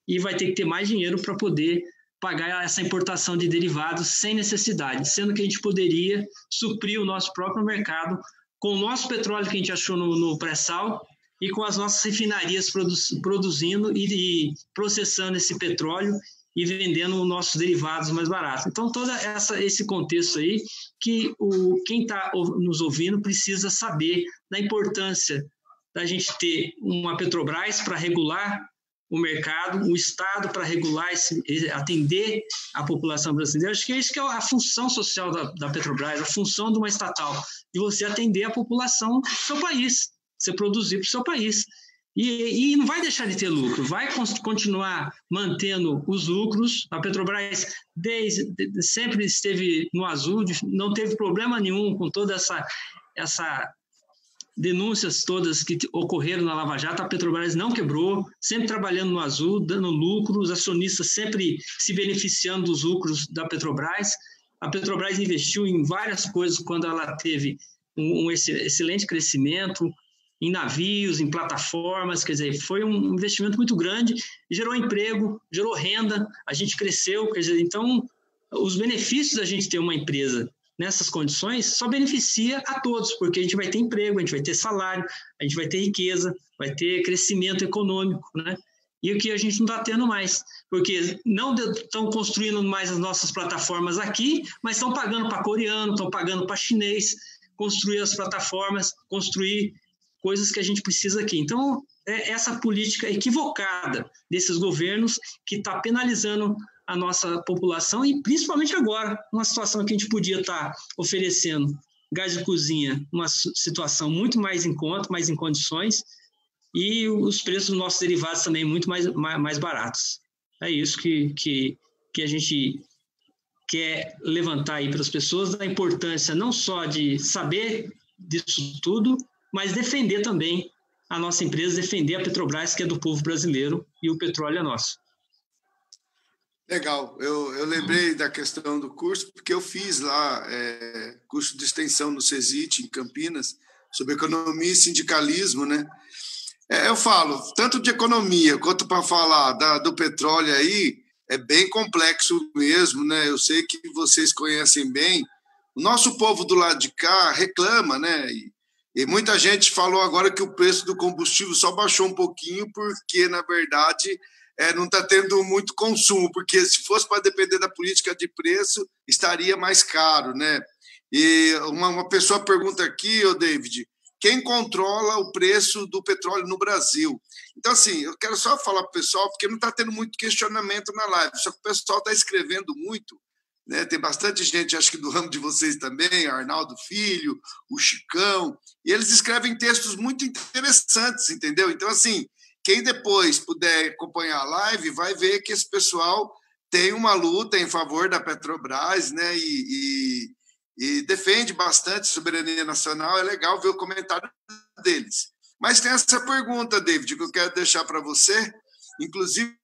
e vai ter que ter mais dinheiro para poder pagar essa importação de derivados sem necessidade, sendo que a gente poderia suprir o nosso próprio mercado com o nosso petróleo que a gente achou no pré-sal, e com as nossas refinarias produzindo e processando esse petróleo e vendendo os nossos derivados mais baratos. Então, todo esse contexto aí, que quem está nos ouvindo precisa saber da importância da gente ter uma Petrobras para regular o mercado, o Estado para regular, atender a população brasileira. Acho que é isso que é a função social da Petrobras, a função de uma estatal, de você atender a população do seu país, você produzir para o seu país. E não vai deixar de ter lucro, vai continuar mantendo os lucros. A Petrobras sempre esteve no azul, não teve problema nenhum com toda essa denúncias todas que ocorreram na Lava Jato. A Petrobras não quebrou, sempre trabalhando no azul, dando lucro, os acionistas sempre se beneficiando dos lucros da Petrobras. A Petrobras investiu em várias coisas quando ela teve um excelente crescimento, em navios, em plataformas, quer dizer, foi um investimento muito grande, gerou emprego, gerou renda, a gente cresceu, quer dizer, então os benefícios da gente ter uma empresa nessas condições só beneficia a todos, porque a gente vai ter emprego, a gente vai ter salário, a gente vai ter riqueza, vai ter crescimento econômico, né? E o que a gente não está tendo mais, porque não estão construindo mais as nossas plataformas aqui, mas estão pagando para coreano, estão pagando para chinês, construir as plataformas, construir coisas que a gente precisa aqui. Então, é essa política equivocada desses governos que está penalizando a nossa população e principalmente agora, numa situação que a gente podia estar oferecendo gás de cozinha, uma situação muito mais em conta, mais em condições, e os preços dos nossos derivados também muito mais baratos. É isso que a gente quer levantar aí para as pessoas a importância não só de saber disso tudo, mas defender também a nossa empresa, defender a Petrobras, que é do povo brasileiro, e o petróleo é nosso.
Legal. Eu lembrei da questão do curso, porque eu fiz lá curso de extensão no CESIT, em Campinas, sobre economia e sindicalismo, né? Eu falo, tanto de economia quanto para falar do petróleo aí, é bem complexo mesmo, né? Eu sei que vocês conhecem bem. O nosso povo do lado de cá reclama, né? E muita gente falou agora que o preço do combustível só baixou um pouquinho porque, na verdade, não está tendo muito consumo, porque se fosse para depender da política de preço, estaria mais caro, né? E uma pessoa pergunta aqui, David, quem controla o preço do petróleo no Brasil? Então, assim, eu quero só falar para o pessoal, porque não está tendo muito questionamento na live, só que o pessoal está escrevendo muito, né? Tem bastante gente, acho que do ramo de vocês também, Arnaldo Filho, o Chicão, e eles escrevem textos muito interessantes, entendeu? Então, assim, quem depois puder acompanhar a live vai ver que esse pessoal tem uma luta em favor da Petrobras, né? E defende bastante soberania nacional. É legal ver o comentário deles. Mas tem essa pergunta, David, que eu quero deixar para você, inclusive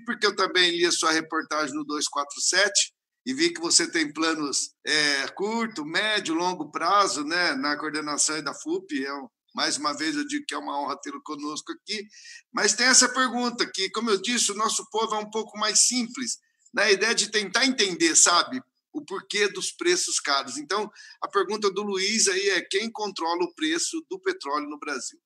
porque eu também li a sua reportagem no 247 e vi que você tem planos curto, médio, longo prazo, né, na coordenação da FUP. Mais uma vez eu digo que é uma honra tê-lo conosco aqui. Mas tem essa pergunta que, como eu disse, o nosso povo é um pouco mais simples, na ideia de tentar entender, sabe, o porquê dos preços caros. Então, a pergunta do Luiz aí é quem controla o preço do petróleo no Brasil?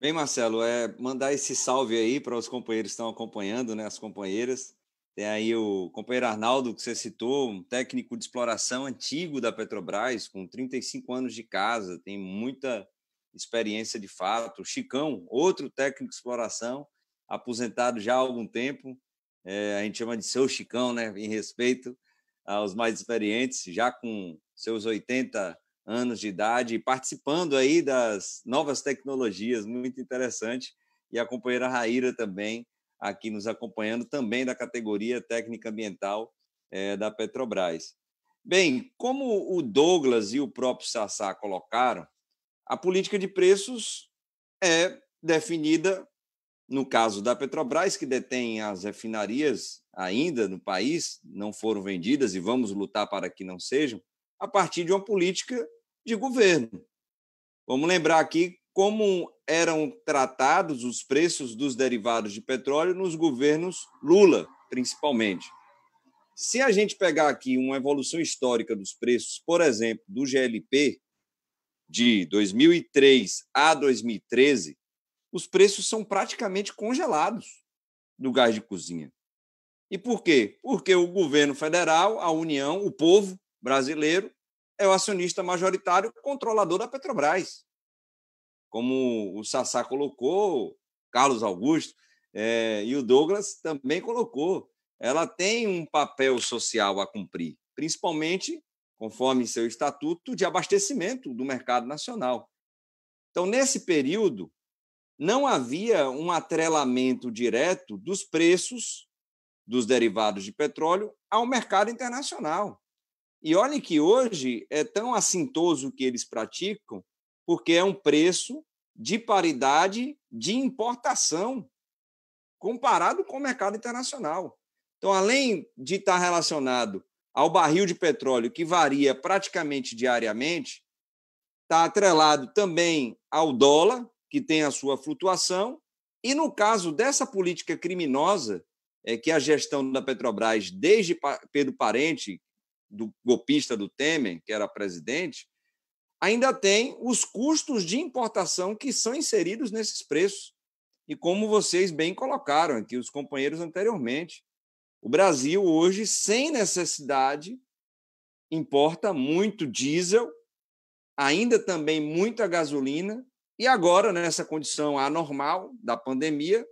Bem, Marcelo, mandar esse salve aí para os companheiros que estão acompanhando, né, as companheiras. Tem aí o companheiro Arnaldo, que você citou, um técnico de exploração antigo da Petrobras, com 35 anos de casa, tem muita experiência de fato. O Chicão, outro técnico de exploração, aposentado já há algum tempo, a gente chama de seu Chicão, né, em respeito aos mais experientes, já com seus 80 anos de idade, participando aí das novas tecnologias, muito interessante. E a companheira Raíra também, aqui nos acompanhando, também da categoria técnica ambiental da Petrobras. Bem, como o Douglas e o próprio Sassá colocaram, a política de preços é definida, no caso da Petrobras, que detém as refinarias ainda no país, não foram vendidas e vamos lutar para que não sejam, a partir de uma política de governo. Vamos lembrar aqui como eram tratados os preços dos derivados de petróleo nos governos Lula, principalmente. Se a gente pegar aqui uma evolução histórica dos preços, por exemplo, do GLP, de 2003 a 2013, os preços são praticamente congelados do gás de cozinha. E por quê? Porque o governo federal, a União, o povo brasileiro, é o acionista majoritário controlador da Petrobras. Como o Sassá colocou, Carlos Augusto e o Douglas também colocou. Ela tem um papel social a cumprir, principalmente, conforme seu estatuto, de abastecimento do mercado nacional. Então, nesse período, não havia um atrelamento direto dos preços dos derivados de petróleo ao mercado internacional. E olhem que hoje é tão assintoso o que eles praticam, porque é um preço de paridade de importação comparado com o mercado internacional. Então, além de estar relacionado ao barril de petróleo, que varia praticamente diariamente, está atrelado também ao dólar, que tem a sua flutuação, e no caso dessa política criminosa, que a gestão da Petrobras, desde Pedro Parente, do golpista do Temer, que era presidente, ainda tem os custos de importação que são inseridos nesses preços. E como vocês bem colocaram aqui, os companheiros anteriormente, o Brasil hoje, sem necessidade, importa muito diesel, ainda também muita gasolina, e agora, nessa condição anormal da pandemia,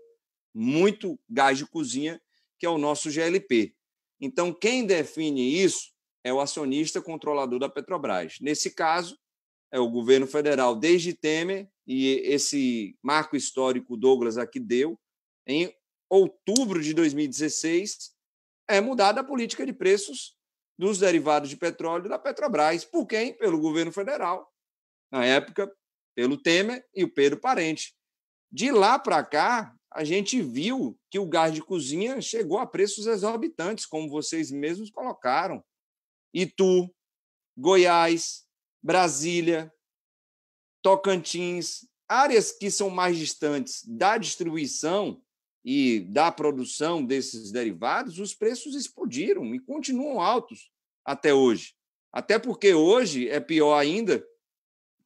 muito gás de cozinha, que é o nosso GLP. Então, quem define isso é o acionista controlador da Petrobras. Nesse caso, é o governo federal desde Temer, e esse marco histórico Douglas aqui deu, em outubro de 2016, é mudada a política de preços dos derivados de petróleo da Petrobras. Por quem? Pelo governo federal. Na época, pelo Temer e o Pedro Parente. De lá para cá, a gente viu que o gás de cozinha chegou a preços exorbitantes, como vocês mesmos colocaram. Itu, Goiás, Brasília, Tocantins, áreas que são mais distantes da distribuição e da produção desses derivados, os preços explodiram e continuam altos até hoje. Até porque hoje é pior ainda,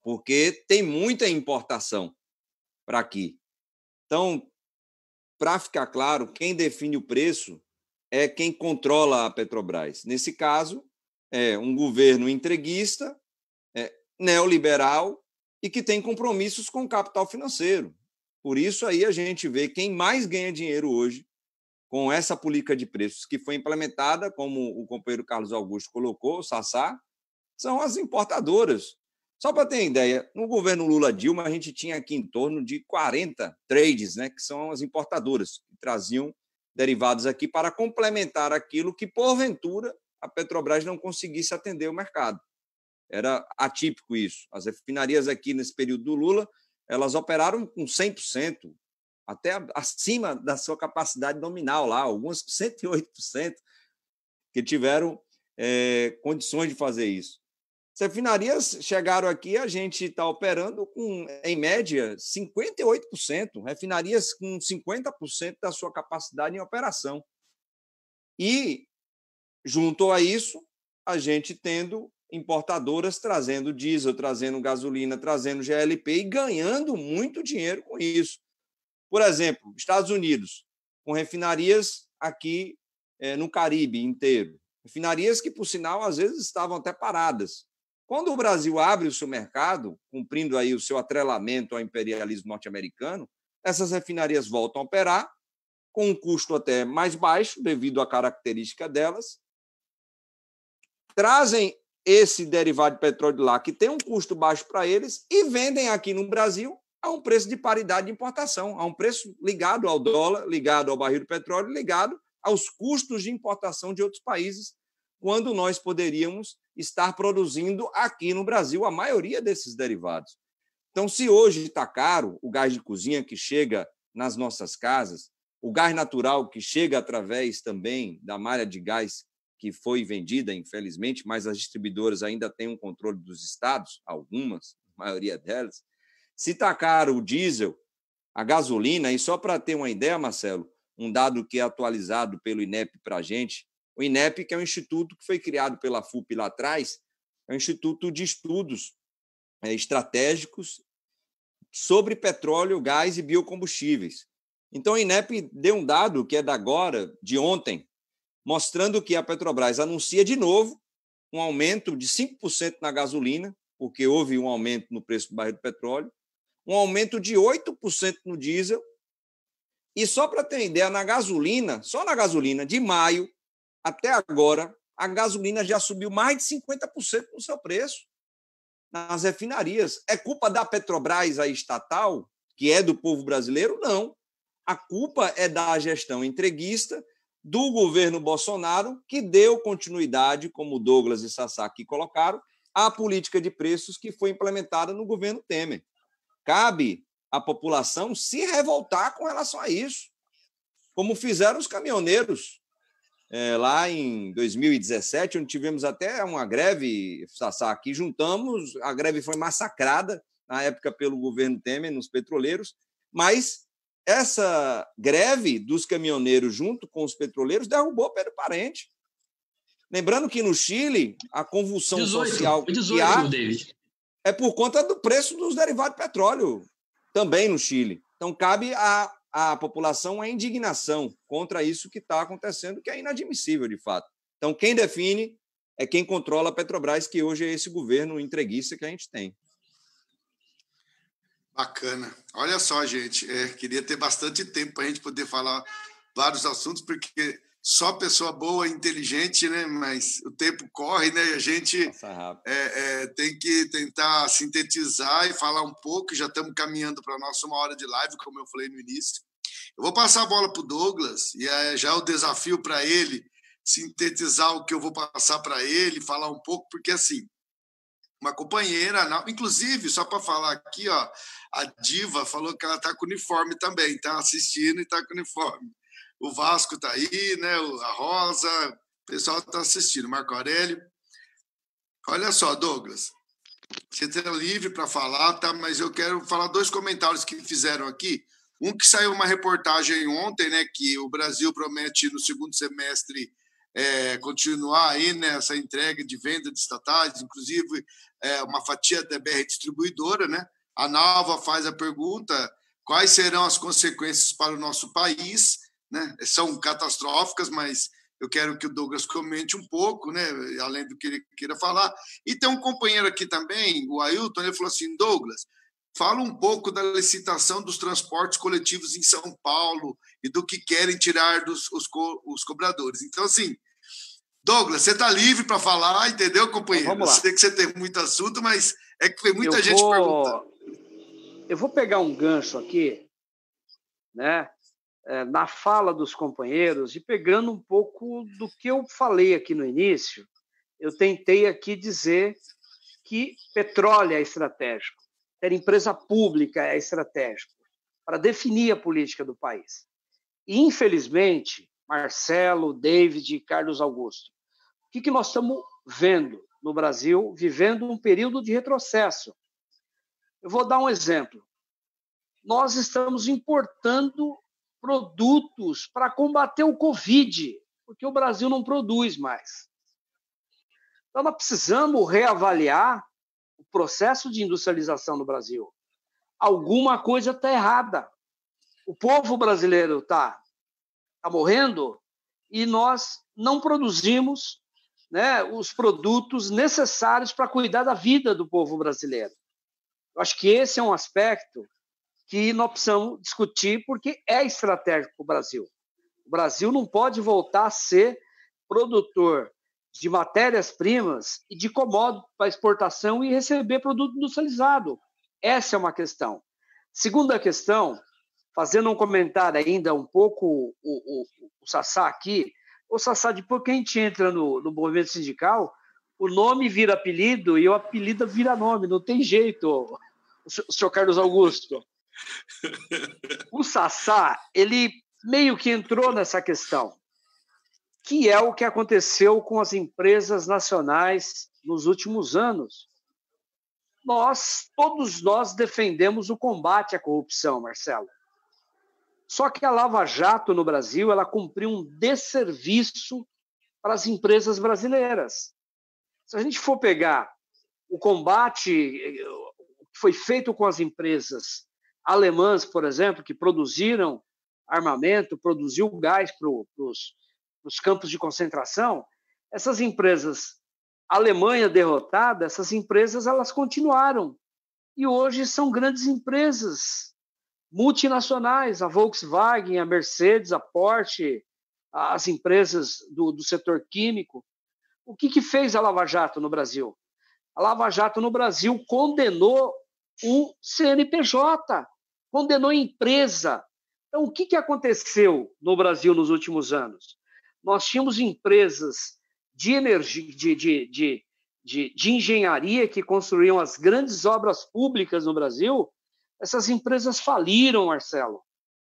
porque tem muita importação para aqui. Então, para ficar claro, quem define o preço é quem controla a Petrobras. Nesse caso, é um governo entreguista, neoliberal e que tem compromissos com o capital financeiro. Por isso, aí a gente vê quem mais ganha dinheiro hoje com essa política de preços que foi implementada, como o companheiro Carlos Augusto colocou, o Sassá, são as importadoras. Só para ter ideia, no governo Lula-Dilma, a gente tinha aqui em torno de 40 trades, né, que são as importadoras, que traziam derivados aqui para complementar aquilo que, porventura, a Petrobras não conseguisse atender o mercado. Era atípico isso. As refinarias aqui, nesse período do Lula, elas operaram com 100%, até acima da sua capacidade nominal lá, algumas 108%, que tiveram condições de fazer isso. As refinarias chegaram aqui, a gente está operando com, em média, 58%, refinarias com 50% da sua capacidade em operação. E, junto a isso, a gente tendo importadoras trazendo diesel, trazendo gasolina, trazendo GLP e ganhando muito dinheiro com isso. Por exemplo, Estados Unidos, com refinarias aqui no Caribe inteiro. Refinarias que, por sinal, às vezes estavam até paradas. Quando o Brasil abre o seu mercado, cumprindo aí o seu atrelamento ao imperialismo norte-americano, essas refinarias voltam a operar com um custo até mais baixo, devido à característica delas, trazem esse derivado de petróleo lá, que tem um custo baixo para eles, e vendem aqui no Brasil a um preço de paridade de importação, a um preço ligado ao dólar, ligado ao barril de petróleo, ligado aos custos de importação de outros países, quando nós poderíamos estar produzindo aqui no Brasil a maioria desses derivados. Então, se hoje está caro o gás de cozinha que chega nas nossas casas, o gás natural que chega através também da malha de gás que foi vendida, infelizmente, mas as distribuidoras ainda têm um controle dos estados, algumas, a maioria delas. Se está caro o diesel, a gasolina, e só para ter uma ideia, Marcelo, um dado que é atualizado pelo INEP para a gente, o INEP, que é um instituto que foi criado pela FUP lá atrás, é um instituto de estudos estratégicos sobre petróleo, gás e biocombustíveis. Então, o INEP deu um dado que é da agora, de ontem, mostrando que a Petrobras anuncia de novo um aumento de 5% na gasolina, porque houve um aumento no preço do barril de petróleo, um aumento de 8% no diesel, e só para ter ideia, na gasolina, só na gasolina, de maio até agora, a gasolina já subiu mais de 50% no seu preço nas refinarias. É culpa da Petrobras, a estatal, que é do povo brasileiro? Não. A culpa é da gestão entreguista do governo Bolsonaro, que deu continuidade, como o Douglas e Sassá aqui colocaram, à política de preços que foi implementada no governo Temer. Cabe à população se revoltar com relação a isso, como fizeram os caminhoneiros lá em 2017, onde tivemos até uma greve, Sassá, aqui juntamos, a greve foi massacrada na época pelo governo Temer, nos petroleiros, mas essa greve dos caminhoneiros junto com os petroleiros derrubou Pedro Parente. Lembrando que no Chile, a convulsão social que há é por conta do preço dos derivados de petróleo, também no Chile. Então, cabe à população a indignação contra isso que está acontecendo, que é inadmissível, de fato. Então, quem define é quem controla a Petrobras, que hoje é esse governo entreguista que a gente tem.
Bacana. Olha só, gente, queria ter bastante tempo para a gente poder falar vários assuntos, porque só pessoa boa e inteligente, né? Mas o tempo corre, né? E a gente tem que tentar sintetizar e falar um pouco. Já estamos caminhando para a nossa 1 hora de live, como eu falei no início. Eu vou passar a bola para o Douglas, e já é o desafio para ele sintetizar o que eu vou passar para ele, falar um pouco, porque, assim, uma companheira, inclusive, só para falar aqui, ó, a Diva falou que ela está com uniforme também, está assistindo e está com uniforme. O Vasco está aí, né? A Rosa, o pessoal está assistindo, Marco Aurélio. Olha só, Douglas, você está livre para falar, tá? Mas eu quero falar 2 comentários que fizeram aqui. Um que saiu uma reportagem ontem, né, que o Brasil promete no segundo semestre continuar aí nessa entrega de venda de estatais, inclusive uma fatia da BR Distribuidora, né? A Nalva faz a pergunta: quais serão as consequências para o nosso país, né? São catastróficas, mas eu quero que o Douglas comente um pouco, né, além do que ele queira falar. E tem um companheiro aqui também, o Ailton, ele falou assim: Douglas, fala um pouco da licitação dos transportes coletivos em São Paulo e do que querem tirar os cobradores. Então, assim, Douglas, você está livre para falar, entendeu, companheiro?
Vamos lá.
Eu sei que você tem muito assunto, mas é que foi muita gente perguntando.
Eu vou pegar um gancho aqui, né, na fala dos companheiros, e pegando um pouco do que eu falei aqui no início. Eu tentei aqui dizer que petróleo é estratégico, ter empresa pública é estratégico para definir a política do país. E, infelizmente, Marcelo, David e Carlos Augusto, o que nós estamos vendo no Brasil, vivendo um período de retrocesso? Eu vou dar um exemplo. Nós estamos importando produtos para combater o Covid, porque o Brasil não produz mais. Então, nós precisamos reavaliar o processo de industrialização no Brasil. Alguma coisa está errada. O povo brasileiro está morrendo e nós não produzimos, né, os produtos necessários para cuidar da vida do povo brasileiro. Eu acho que esse é um aspecto que nós precisamos discutir, porque é estratégico para o Brasil. O Brasil não pode voltar a ser produtor de matérias-primas e de commodities para exportação e receber produto industrializado. Essa é uma questão. Segunda questão, fazendo um comentário ainda um pouco o Sassá aqui. O Sassá, depois que a gente entra no movimento sindical, o nome vira apelido e o apelido vira nome, não tem jeito, o senhor Carlos Augusto. O Sassá, ele meio que entrou nessa questão, que é o que aconteceu com as empresas nacionais nos últimos anos. Todos nós defendemos o combate à corrupção, Marcelo. Só que a Lava Jato no Brasil, ela cumpriu um desserviço para as empresas brasileiras. Se a gente for pegar o combate que foi feito com as empresas alemãs, por exemplo, que produziram armamento, produziu gás para os campos de concentração, essas empresas, a Alemanha derrotada, essas empresas elas continuaram. E hoje são grandes empresas multinacionais, a Volkswagen, a Mercedes, a Porsche, as empresas do setor químico. O que fez a Lava Jato no Brasil? A Lava Jato no Brasil condenou o CNPJ, condenou a empresa. Então, o que aconteceu no Brasil nos últimos anos? Nós tínhamos empresas de energia, de engenharia que construíam as grandes obras públicas no Brasil. Essas empresas faliram, Marcelo.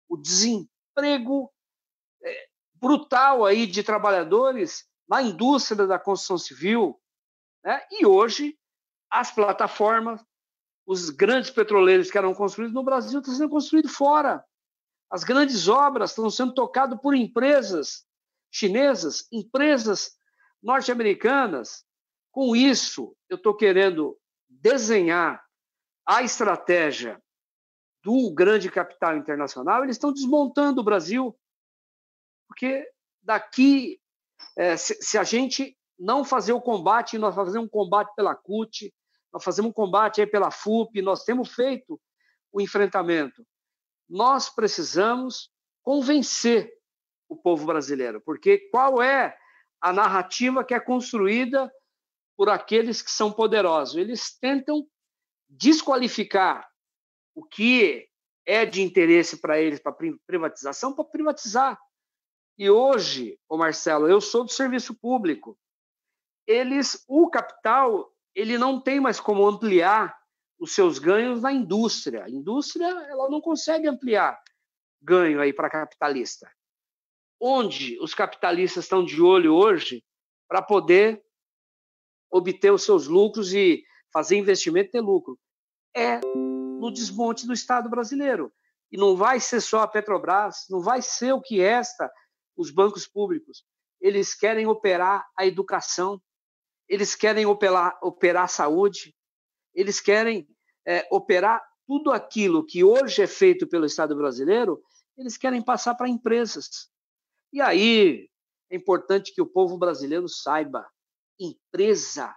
O desemprego brutal aí de trabalhadores na indústria da construção civil, né? E hoje as plataformas, os grandes petroleiros que eram construídos no Brasil estão sendo construídos fora. As grandes obras estão sendo tocadas por empresas chinesas, empresas norte-americanas. Com isso, eu estou querendo desenhar a estratégia do grande capital internacional. Eles estão desmontando o Brasil, porque daqui, se a gente não fazer o combate, nós fazemos um combate pela CUT, nós fazemos um combate aí pela FUP, nós temos feito o enfrentamento. Nós precisamos convencer o povo brasileiro, porque qual é a narrativa que é construída por aqueles que são poderosos? Eles tentam desqualificar o que é de interesse para eles, para privatização, para privatizar. E hoje, ô Marcelo, eu sou do serviço público. O capital, ele não tem mais como ampliar os seus ganhos na indústria. A indústria, ela não consegue ampliar ganho aí para capitalista. Onde os capitalistas estão de olho hoje para poder obter os seus lucros e fazer investimento e ter lucro? É no desmonte do Estado brasileiro. E não vai ser só a Petrobras, não vai ser o que resta os bancos públicos. Eles querem operar a educação, eles querem operar a saúde, eles querem operar tudo aquilo que hoje é feito pelo Estado brasileiro, eles querem passar para empresas. E aí é importante que o povo brasileiro saiba, empresa,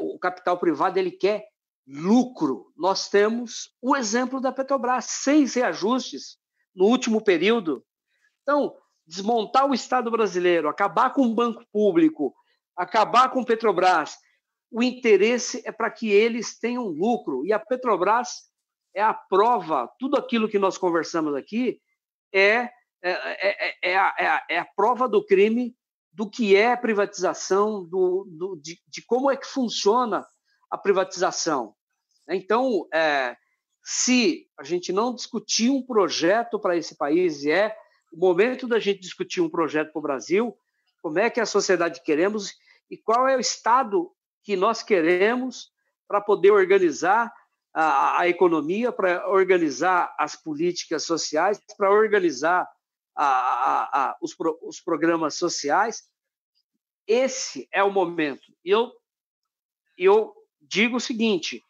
o capital privado, ele quer lucro. Nós temos o exemplo da Petrobras, 6 reajustes no último período. Então, desmontar o Estado brasileiro, acabar com o banco público, acabar com Petrobras, o interesse é para que eles tenham lucro. E a Petrobras é a prova, tudo aquilo que nós conversamos aqui é a prova do crime, do que é privatização, de como é que funciona a privatização. Então, se a gente não discutir um projeto para esse país, e é o momento da gente discutir um projeto para o Brasil, como é que a sociedade queremos e qual é o Estado que nós queremos para poder organizar a economia, para organizar as políticas sociais, para organizar os programas sociais. Esse é o momento. E eu digo o seguinte,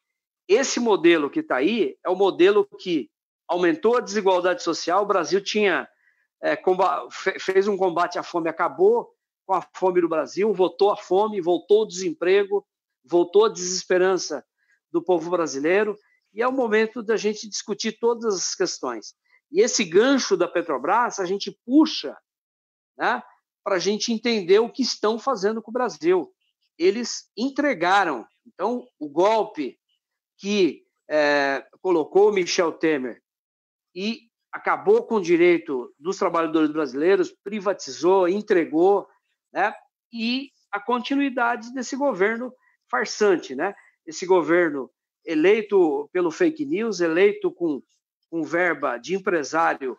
esse modelo que está aí é o modelo que aumentou a desigualdade social. O Brasil fez um combate à fome, acabou com a fome no Brasil, voltou a fome, voltou o desemprego, voltou a desesperança do povo brasileiro, e é o momento da gente discutir todas as questões. E esse gancho da Petrobras, a gente puxa, né, para a gente entender o que estão fazendo com o Brasil. Eles entregaram. Então, o golpe que colocou Michel Temer e acabou com o direito dos trabalhadores brasileiros, privatizou, entregou, né? E a continuidade desse governo farsante, né? Esse governo eleito pelo fake news, eleito com verba de empresário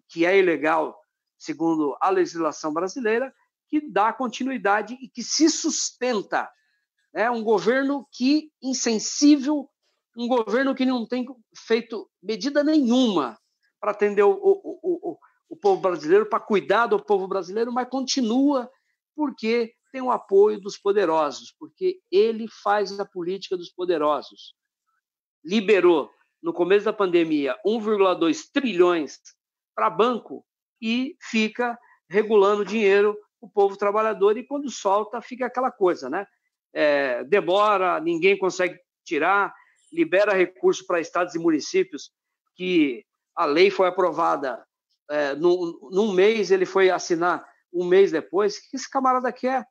que é ilegal, segundo a legislação brasileira, que dá continuidade e que se sustenta. Um governo que insensível, um governo que não tem feito medida nenhuma para atender o povo brasileiro, para cuidar do povo brasileiro, mas continua porque tem o apoio dos poderosos, porque ele faz a política dos poderosos. Liberou, no começo da pandemia, 1,2 trilhões para banco e fica regulando dinheiro o povo trabalhador, e quando solta fica aquela coisa, né? Demora, ninguém consegue tirar, libera recursos para estados e municípios que a lei foi aprovada num mês, ele foi assinar um mês depois. O que esse camarada quer?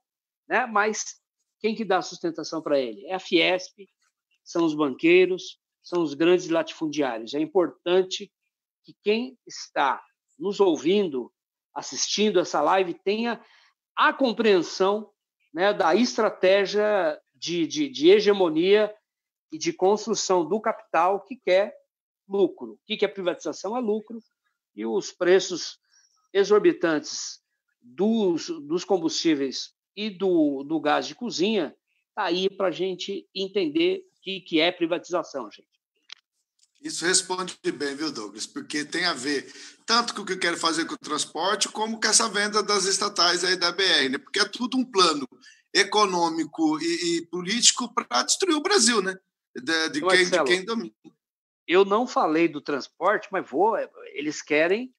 Né? Mas quem que dá sustentação para ele? É a Fiesp, são os banqueiros, são os grandes latifundiários. É importante que quem está nos ouvindo, assistindo essa live, tenha a compreensão, né, da estratégia de hegemonia e de construção do capital que quer lucro. O que é privatização? É lucro. E os preços exorbitantes dos combustíveis e do gás de cozinha está aí para a gente entender o que é privatização, gente.
Isso responde bem, viu, Douglas? Porque tem a ver tanto com o que eu quero fazer com o transporte, como com essa venda das estatais aí da BR, né? Porque é tudo um plano econômico e político para destruir o Brasil, né? De quem domina.
Eu não falei do transporte, mas eles querem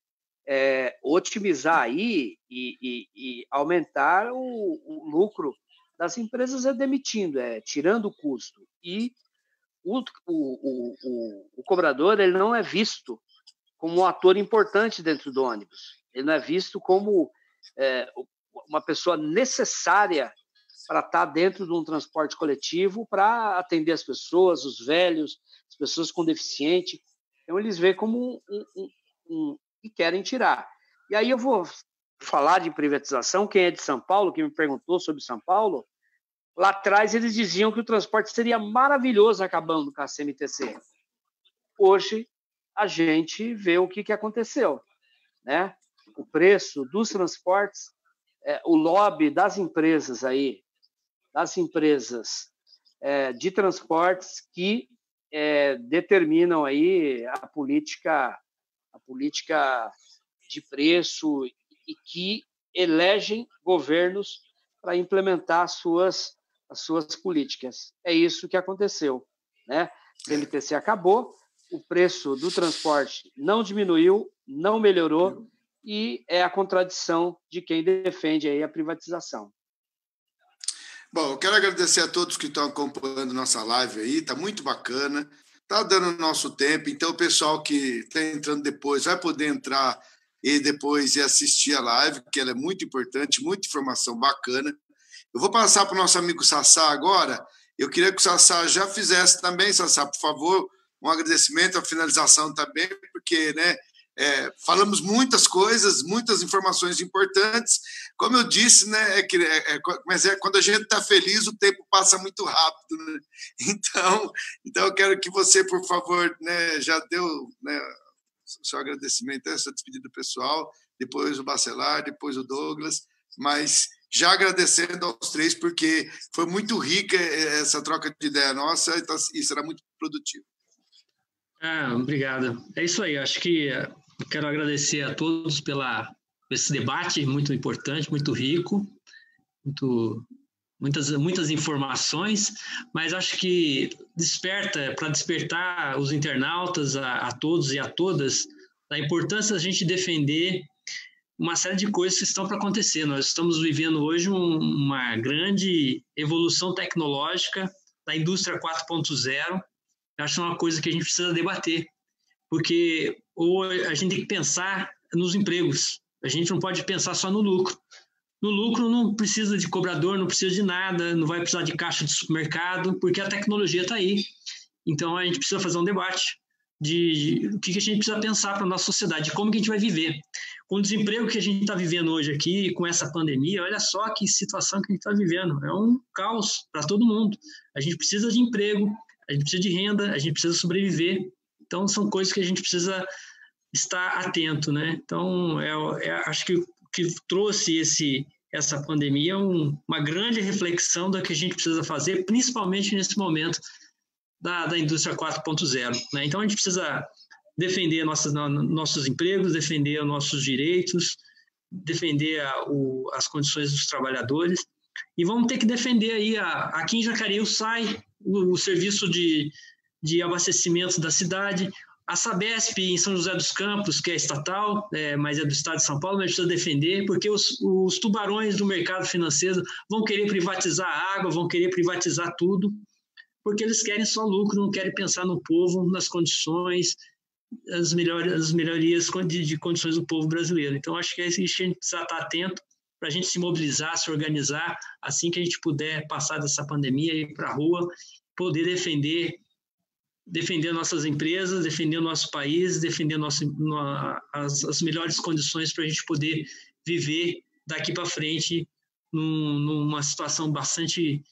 otimizar aí e aumentar o lucro das empresas, demitindo, tirando o custo. E o cobrador, ele não é visto como um ator importante dentro do ônibus. Ele não é visto como uma pessoa necessária para estar dentro de um transporte coletivo para atender as pessoas, os velhos, as pessoas com deficiente. Então, eles veem como que querem tirar. E aí eu vou falar de privatização. Quem é de São Paulo, que me perguntou sobre São Paulo, lá atrás eles diziam que o transporte seria maravilhoso acabando com a CMTC. Hoje, a gente vê o que aconteceu, né? O preço dos transportes, o lobby das empresas aí, de transportes que determinam aí a política de preço e que elegem governos para implementar as suas políticas. É isso que aconteceu, né? A CMTC acabou, o preço do transporte não diminuiu, não melhorou, e é a contradição de quem defende aí a privatização.
Bom, eu quero agradecer a todos que estão acompanhando nossa live aí, está muito bacana, está dando nosso tempo, então o pessoal que está entrando depois vai poder entrar e depois assistir a live, que ela é muito importante, muita informação bacana. Eu vou passar para o nosso amigo Sassá agora. Eu queria que o Sassá já fizesse também, Sassá, por favor, um agradecimento, a finalização também, porque, né, falamos muitas coisas, muitas informações importantes. Como eu disse, né, mas quando a gente está feliz, o tempo passa muito rápido. Né? Então, eu quero que você, por favor, né, já deu, né, seu agradecimento, essa despedida pessoal, depois o Bacelar, depois o Douglas, mas já agradecendo aos três, porque foi muito rica essa troca de ideia nossa e será muito produtivo.
Obrigado. É isso aí, acho que eu quero agradecer a todos por esse debate muito importante, muito rico, muitas informações, mas acho que para despertar os internautas, a todos e a todas, a importância da gente defender uma série de coisas que estão para acontecer. Nós estamos vivendo hoje uma grande evolução tecnológica da indústria 4.0. Acho uma coisa que a gente precisa debater, porque a gente tem que pensar nos empregos. A gente não pode pensar só no lucro. No lucro não precisa de cobrador, não precisa de nada, não vai precisar de caixa de supermercado, porque a tecnologia está aí. Então, a gente precisa fazer um debate de o que a gente precisa pensar para a nossa sociedade, como que a gente vai viver. Com o desemprego que a gente está vivendo hoje aqui, com essa pandemia, olha só que situação que a gente está vivendo. É um caos para todo mundo. A gente precisa de emprego, a gente precisa de renda, a gente precisa sobreviver. Então, são coisas que a gente precisa estar atento, né? Então, acho que o que trouxe essa pandemia é uma grande reflexão da que a gente precisa fazer, principalmente nesse momento da indústria 4.0, né? Então, a gente precisa defender nossos empregos, defender os nossos direitos, defender as condições dos trabalhadores, e vamos ter que defender aí aqui em Jacareí o SAI, o serviço de abastecimento da cidade, a Sabesp em São José dos Campos, que é estatal, mas é do estado de São Paulo, mas precisa defender, porque os tubarões do mercado financeiro vão querer privatizar a água, vão querer privatizar tudo, porque eles querem só lucro, não querem pensar no povo, nas condições, as melhorias de condições do povo brasileiro. Então, acho que é isso que a gente precisa estar atento para a gente se mobilizar, se organizar, assim que a gente puder passar dessa pandemia, ir para a rua, poder defender nossas empresas, defender o nosso país, defender as melhores condições para a gente poder viver daqui para frente numa situação bastante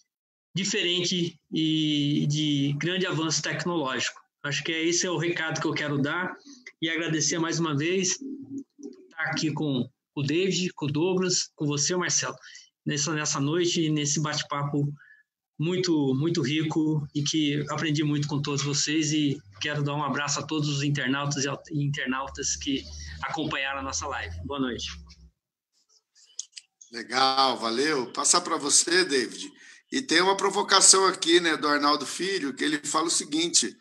diferente e de grande avanço tecnológico. Acho que esse é o recado que eu quero dar e agradecer mais uma vez estar aqui com o David, com o Douglas, com você, Marcelo, nessa noite, nesse bate-papo muito, muito rico e que aprendi muito com todos vocês, e quero dar um abraço a todos os internautas e internautas que acompanharam a nossa live. Boa noite.
Legal, valeu. Passar para você, David. E tem uma provocação aqui, né, do Arnaldo Filho, que ele fala o seguinte: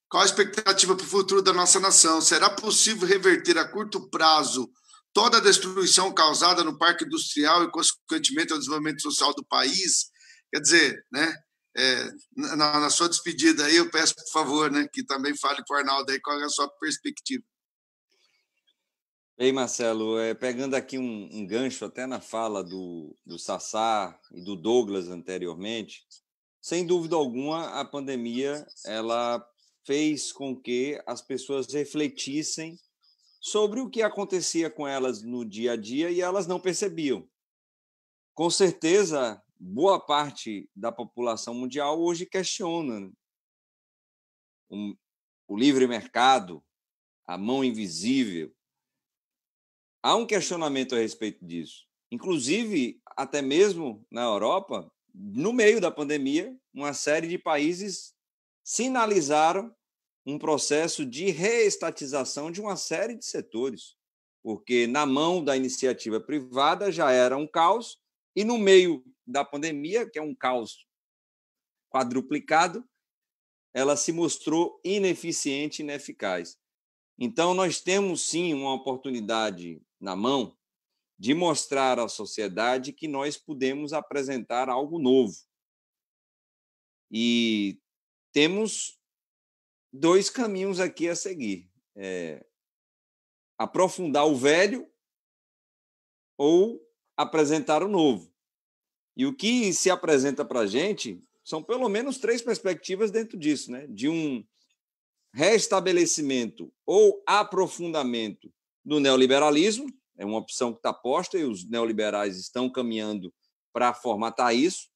qual a expectativa para o futuro da nossa nação? Será possível reverter a curto prazo toda a destruição causada no parque industrial e, consequentemente, ao desenvolvimento social do país? Quer dizer, né, na sua despedida aí, eu peço, por favor, né, que também fale para o Arnaldo aí qual é a sua perspectiva.
Ei, Marcelo, pegando aqui um gancho até na fala do Sassá e do Douglas anteriormente, sem dúvida alguma, a pandemia ela fez com que as pessoas refletissem sobre o que acontecia com elas no dia a dia e elas não percebiam. Com certeza, boa parte da população mundial hoje questiona o livre mercado, a mão invisível. Há um questionamento a respeito disso. Inclusive, até mesmo na Europa, no meio da pandemia, uma série de países sinalizaram um processo de reestatização de uma série de setores, porque na mão da iniciativa privada já era um caos, e no meio da pandemia, que é um caos quadruplicado, ela se mostrou ineficiente e ineficaz. Então, nós temos, sim, uma oportunidade na mão de mostrar à sociedade que nós podemos apresentar algo novo. E temos dois caminhos aqui a seguir. Aprofundar o velho ou apresentar o novo. E o que se apresenta para a gente são pelo menos 3 perspectivas dentro disso, né? De um restabelecimento ou aprofundamento do neoliberalismo, é uma opção que está posta e os neoliberais estão caminhando para formatar isso.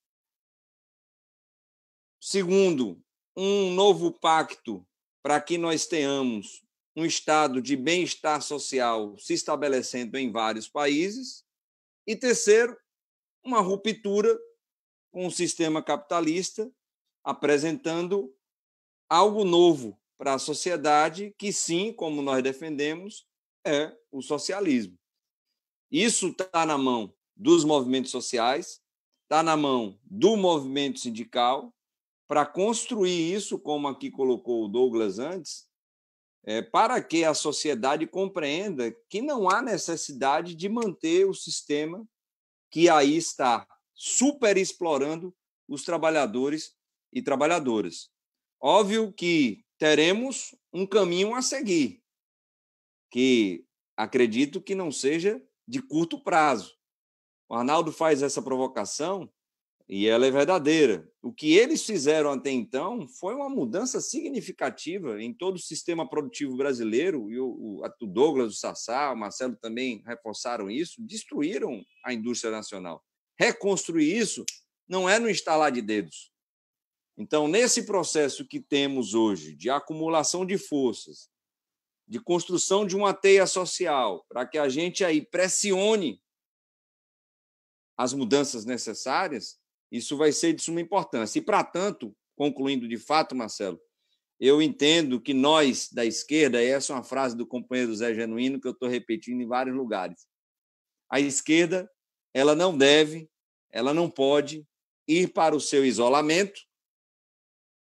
Segundo, um novo pacto para que nós tenhamos um estado de bem-estar social se estabelecendo em vários países. E terceiro, uma ruptura com o sistema capitalista, apresentando algo novo para a sociedade, que sim, como nós defendemos, é o socialismo. Isso está na mão dos movimentos sociais, está na mão do movimento sindical, para construir isso, como aqui colocou o Douglas antes, para que a sociedade compreenda que não há necessidade de manter o sistema que aí está superexplorando os trabalhadores e trabalhadoras. Óbvio que teremos um caminho a seguir, que acredito que não seja de curto prazo. O Arnaldo faz essa provocação e ela é verdadeira. O que eles fizeram até então foi uma mudança significativa em todo o sistema produtivo brasileiro, e o Douglas, o Sassá, o Marcelo também reforçaram isso, destruíram a indústria nacional. Reconstruir isso não é no estalar de dedos. Então, nesse processo que temos hoje de acumulação de forças, de construção de uma teia social, para que a gente aí pressione as mudanças necessárias, isso vai ser de suma importância. E, para tanto, concluindo de fato, Marcelo, eu entendo que nós, da esquerda, e essa é uma frase do companheiro Zé Genuíno que eu estou repetindo em vários lugares, a esquerda ela não deve, ela não pode ir para o seu isolamento,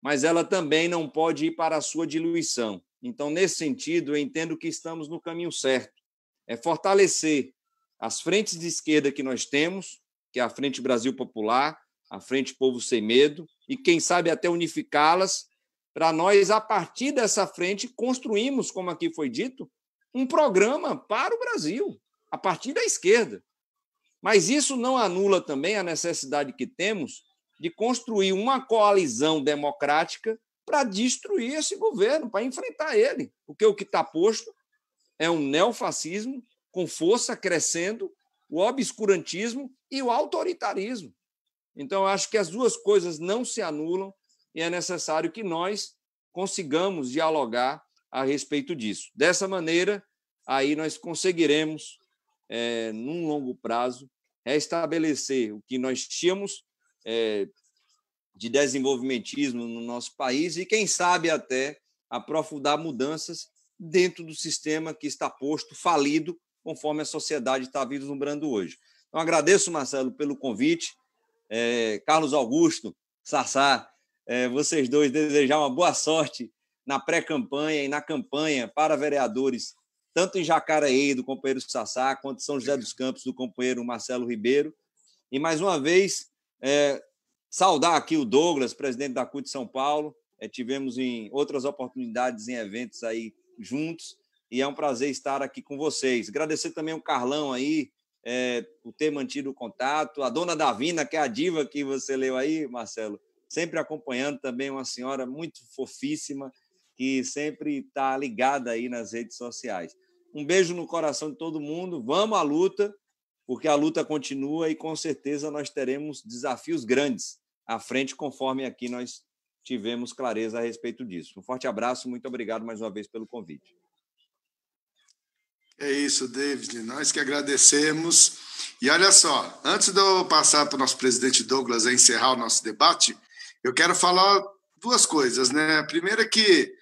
mas ela também não pode ir para a sua diluição. Então, nesse sentido, eu entendo que estamos no caminho certo. É fortalecer as frentes de esquerda que nós temos, que é a Frente Brasil Popular, a Frente Povo Sem Medo, e, quem sabe, até unificá-las, para nós, a partir dessa frente, construirmos, como aqui foi dito, um programa para o Brasil, a partir da esquerda. Mas isso não anula também a necessidade que temos de construir uma coalizão democrática para destruir esse governo, para enfrentar ele. Porque o que está posto é um neofascismo com força crescendo, o obscurantismo e o autoritarismo. Então, eu acho que as duas coisas não se anulam e é necessário que nós consigamos dialogar a respeito disso. Dessa maneira, aí nós conseguiremos, num longo prazo, restabelecer o que nós tínhamos de desenvolvimentismo no nosso país e, quem sabe, até aprofundar mudanças dentro do sistema que está posto, falido, conforme a sociedade está vislumbrando hoje. Então, agradeço, Marcelo, pelo convite. Carlos Augusto, Sassá, vocês dois, desejar uma boa sorte na pré-campanha e na campanha para vereadores, tanto em Jacareí, do companheiro Sassá, quanto em São José dos Campos, do companheiro Marcelo Ribeiro. E, mais uma vez, saudar aqui o Douglas, presidente da CUT de São Paulo. Tivemos em outras oportunidades em eventos aí juntos. e é um prazer estar aqui com vocês. Agradecer também o Carlão aí, por ter mantido o contato, a dona Davina, que é a diva que você leu aí, Marcelo, sempre acompanhando também, uma senhora muito fofíssima, que sempre está ligada aí nas redes sociais. Um beijo no coração de todo mundo, vamos à luta, porque a luta continua e com certeza nós teremos desafios grandes à frente, conforme aqui nós tivemos clareza a respeito disso. Um forte abraço, muito obrigado mais uma vez pelo convite.
É isso, David, nós que agradecemos. E olha só, antes de eu passar para o nosso presidente Douglas a encerrar o nosso debate, eu quero falar duas coisas, né? A primeira é que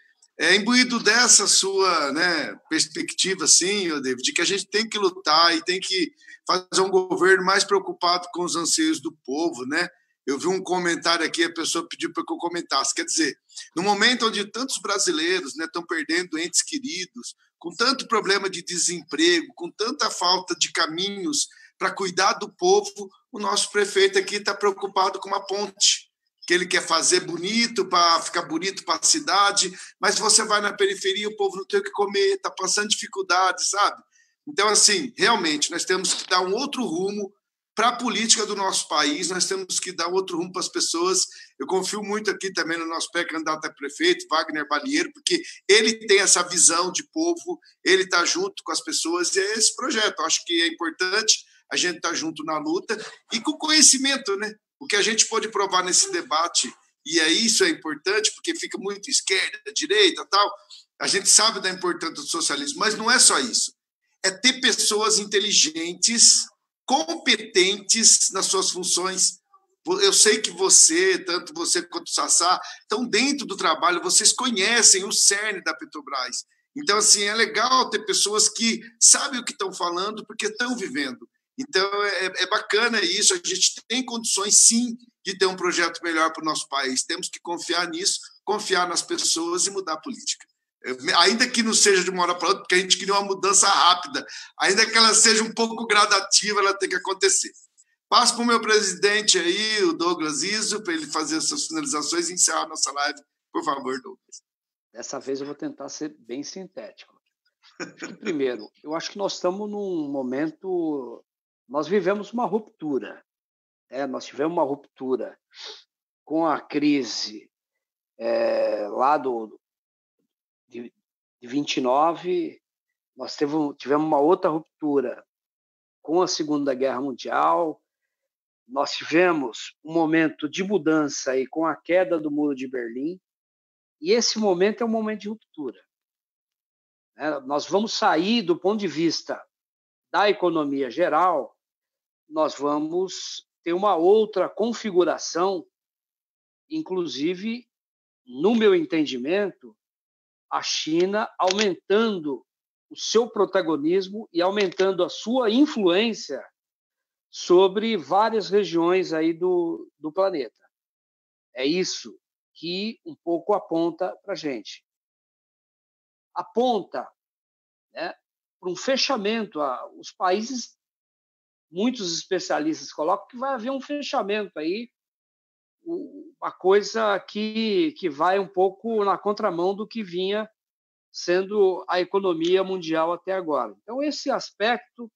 imbuído dessa sua, né, perspectiva, assim, David, de que a gente tem que lutar e tem que fazer um governo mais preocupado com os anseios do povo, né? Eu vi um comentário aqui, a pessoa pediu para que eu comentasse. Quer dizer, no momento onde tantos brasileiros, né, estão perdendo entes queridos, com tanto problema de desemprego, com tanta falta de caminhos para cuidar do povo, o nosso prefeito aqui está preocupado com uma ponte, que ele quer fazer bonito, para ficar bonito para a cidade, mas você vai na periferia, o povo não tem o que comer, está passando dificuldade, sabe? Então, assim, realmente, nós temos que dar um outro rumo para a política do nosso país, nós temos que dar outro rumo para as pessoas. Eu confio muito aqui também no nosso pré-candidato a prefeito, Wagner Balieiro, porque ele tem essa visão de povo, ele está junto com as pessoas, e é esse projeto. Eu acho que é importante a gente estar junto na luta e com conhecimento, né? O que a gente pode provar nesse debate, e isso é importante, porque fica muito esquerda, direita e tal, a gente sabe da importância do socialismo, mas não é só isso. É ter pessoas inteligentes, competentes nas suas funções. Eu sei que você, tanto você quanto o Sassá, estão dentro do trabalho, vocês conhecem o cerne da Petrobras. Então, assim, é legal ter pessoas que sabem o que estão falando porque estão vivendo. Então, é bacana isso, a gente tem condições, sim, de ter um projeto melhor para o nosso país. Temos que confiar nisso, confiar nas pessoas e mudar a política. Ainda que não seja de uma hora para outra, porque a gente queria uma mudança rápida, ainda que ela seja um pouco gradativa, ela tem que acontecer. Passo para o meu presidente aí, o Douglas Izzo, para ele fazer essas finalizações e encerrar a nossa live. Por favor, Douglas.
Dessa vez eu vou tentar ser bem sintético. Primeiro, eu acho que nós estamos num momento... Nós vivemos uma ruptura. Nós tivemos uma ruptura com a crise lá de 29, nós tivemos uma outra ruptura com a Segunda Guerra Mundial, nós tivemos um momento de mudança aí com a queda do Muro de Berlim, e esse momento é um momento de ruptura. Nós vamos sair, do ponto de vista da economia geral, nós vamos ter uma outra configuração, inclusive, no meu entendimento, a China aumentando o seu protagonismo e aumentando a sua influência sobre várias regiões aí do planeta. É isso que um pouco aponta para a gente. Aponta, né, para um fechamento. Os países, muitos especialistas colocam que vai haver um fechamento aí, uma coisa que vai um pouco na contramão do que vinha sendo a economia mundial até agora. Então, esse aspecto,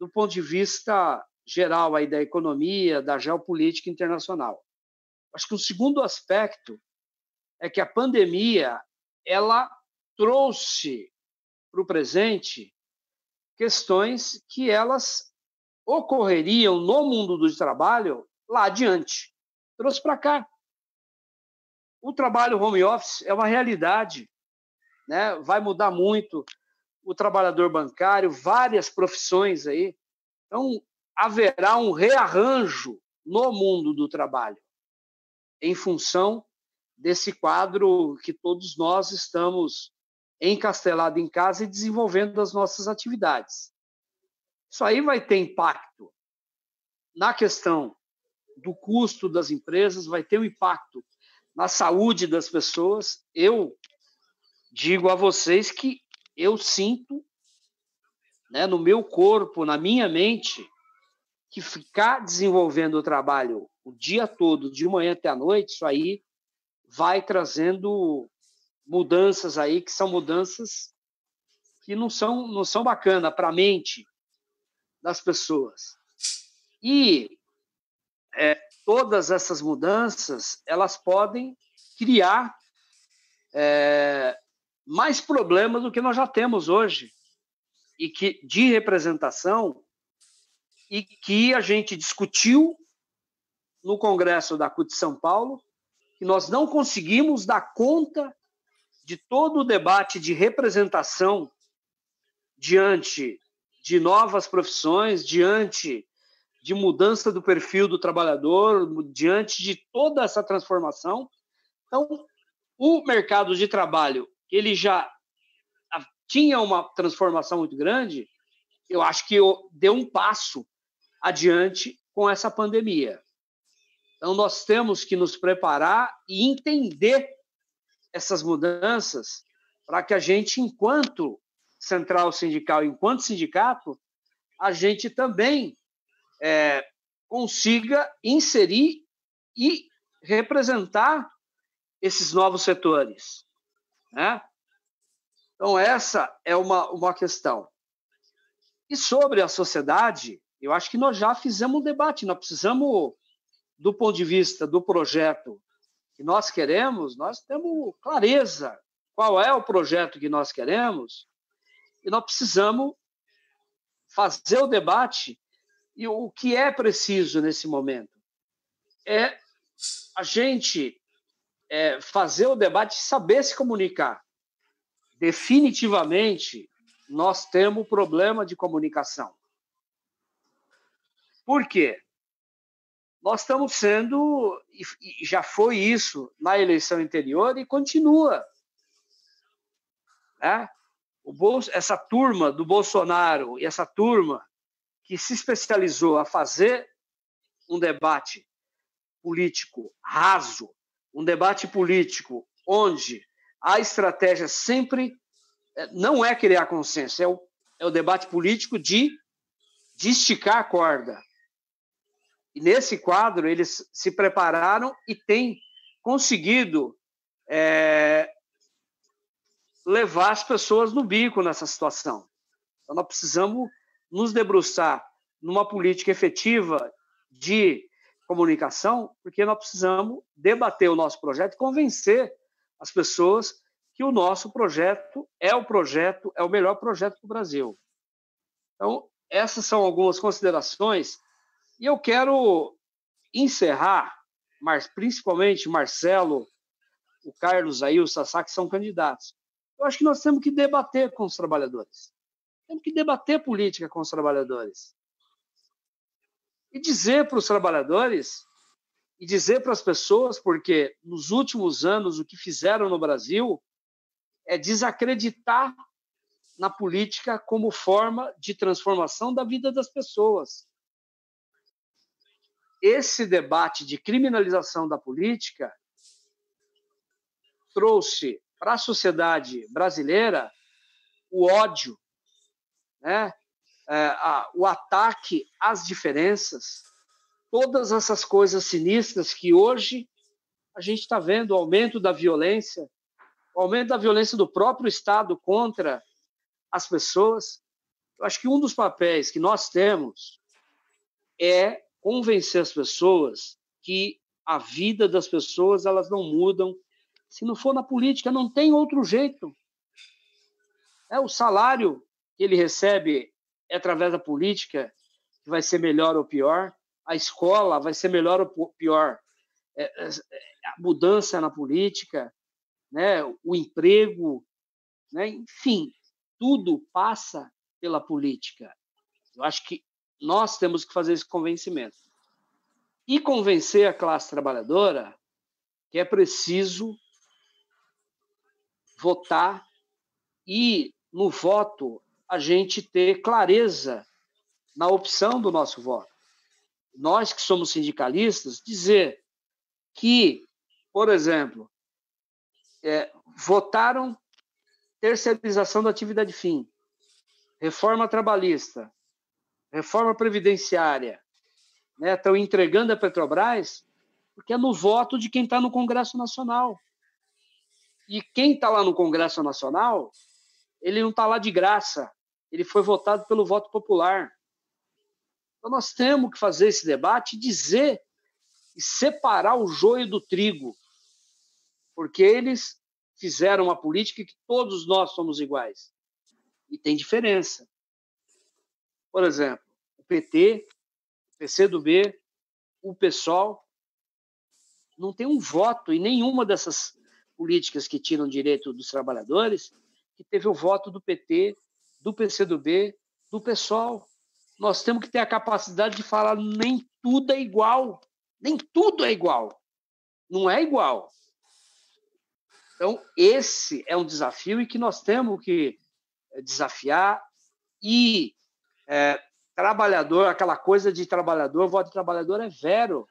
do ponto de vista geral aí da economia, da geopolítica internacional. Acho que o segundo aspecto é que a pandemia ela trouxe para o presente questões que elas ocorreriam no mundo do trabalho lá adiante. Trouxe para cá. O trabalho home office é uma realidade, né? Vai mudar muito o trabalhador bancário, várias profissões aí. Então, haverá um rearranjo no mundo do trabalho em função desse quadro que todos nós estamos encastelados em casa e desenvolvendo as nossas atividades. Isso aí vai ter impacto na questão do custo das empresas, vai ter um impacto na saúde das pessoas. Eu digo a vocês que eu sinto, né, no meu corpo, na minha mente, que ficar desenvolvendo o trabalho o dia todo, de manhã até a noite, isso aí vai trazendo mudanças aí que são mudanças que não são bacanas para a mente das pessoas. E todas essas mudanças, elas podem criar mais problemas do que nós já temos hoje, e de representação, e que a gente discutiu no Congresso da CUT de São Paulo, que nós não conseguimos dar conta de todo o debate de representação diante de novas profissões, diante de mudança do perfil do trabalhador, diante de toda essa transformação. Então, o mercado de trabalho, ele já tinha uma transformação muito grande, eu acho que deu um passo adiante com essa pandemia. Então, nós temos que nos preparar e entender essas mudanças para que a gente, enquanto central sindical, enquanto sindicato, a gente também consiga inserir e representar esses novos setores, né? Então, essa é uma questão. E sobre a sociedade, eu acho que nós já fizemos um debate, nós precisamos, do ponto de vista do projeto que nós queremos, nós temos clareza qual é o projeto que nós queremos, e nós precisamos fazer o debate. E o que é preciso nesse momento é a gente fazer o debate e saber se comunicar. Definitivamente, nós temos problema de comunicação. Por quê? Nós estamos sendo, e já foi isso na eleição anterior e continua, né? Essa turma do Bolsonaro e essa turma que se especializou a fazer um debate político raso, um debate político onde a estratégia sempre não é criar consenso, é o debate político de esticar a corda. E nesse quadro, eles se prepararam e têm conseguido levar as pessoas no bico nessa situação. Então, nós precisamos nos debruçar numa política efetiva de comunicação, porque nós precisamos debater o nosso projeto e convencer as pessoas que o nosso projeto é o melhor projeto do Brasil. Então, essas são algumas considerações. E eu quero encerrar, mas principalmente Marcelo, o Carlos aí, o Sassá, que são candidatos. Eu acho que nós temos que debater com os trabalhadores. Temos que debater política com os trabalhadores. E dizer para os trabalhadores, e dizer para as pessoas, porque nos últimos anos o que fizeram no Brasil é desacreditar na política como forma de transformação da vida das pessoas. Esse debate de criminalização da política trouxe para a sociedade brasileira o ódio, né? O ataque às diferenças, todas essas coisas sinistras que hoje a gente está vendo, o aumento da violência do próprio Estado contra as pessoas. Eu acho que um dos papéis que nós temos é convencer as pessoas que a vida das pessoas elas não mudam. Se não for na política, não tem outro jeito. O salário que ele recebe é através da política, que vai ser melhor ou pior. A escola vai ser melhor ou pior. A mudança na política, né? O emprego, né? Enfim, tudo passa pela política. Eu acho que nós temos que fazer esse convencimento. E convencer a classe trabalhadora que é preciso votar e, no voto, a gente ter clareza na opção do nosso voto. Nós que somos sindicalistas, dizer que, por exemplo, votaram terceirização da atividade fim, reforma trabalhista, reforma previdenciária, né? Estão entregando a Petrobras porque é no voto de quem está no Congresso Nacional. E quem está lá no Congresso Nacional ele não está lá de graça. Ele foi votado pelo voto popular. Então, nós temos que fazer esse debate e dizer e separar o joio do trigo, porque eles fizeram uma política que todos nós somos iguais. E tem diferença. Por exemplo, o PT, o PCdoB, o PSOL, não tem um voto em nenhuma dessas políticas que tiram direito dos trabalhadores que teve o voto do PT, do PCdoB, do PSOL. Nós temos que ter a capacidade de falar nem tudo é igual. Nem tudo é igual. Não é igual. Então, esse é um desafio e que nós temos que desafiar. E trabalhador, aquela coisa de trabalhador, voto de trabalhador é vero,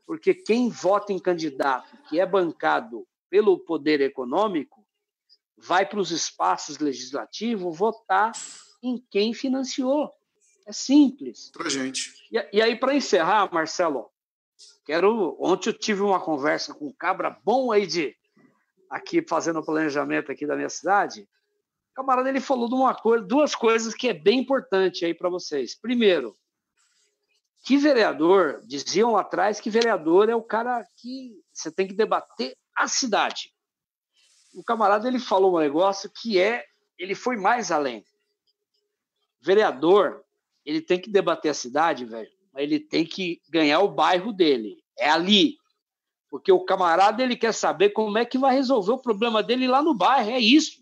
porque quem vota em candidato que é bancado pelo poder econômico vai para os espaços legislativos votar em quem financiou. É simples.
Pra gente.
E aí, para encerrar, Marcelo, ontem eu tive uma conversa com um cabra bom aí aqui fazendo o planejamento aqui da minha cidade. O camarada, ele falou de duas coisas que é bem importante aí para vocês. Primeiro, que vereador, diziam lá atrás que vereador é o cara que você tem que debater a cidade. O camarada, ele falou um negócio que ele foi mais além. Vereador, ele tem que debater a cidade, velho, mas ele tem que ganhar o bairro dele. É ali. Porque o camarada, ele quer saber como é que vai resolver o problema dele lá no bairro. É isso.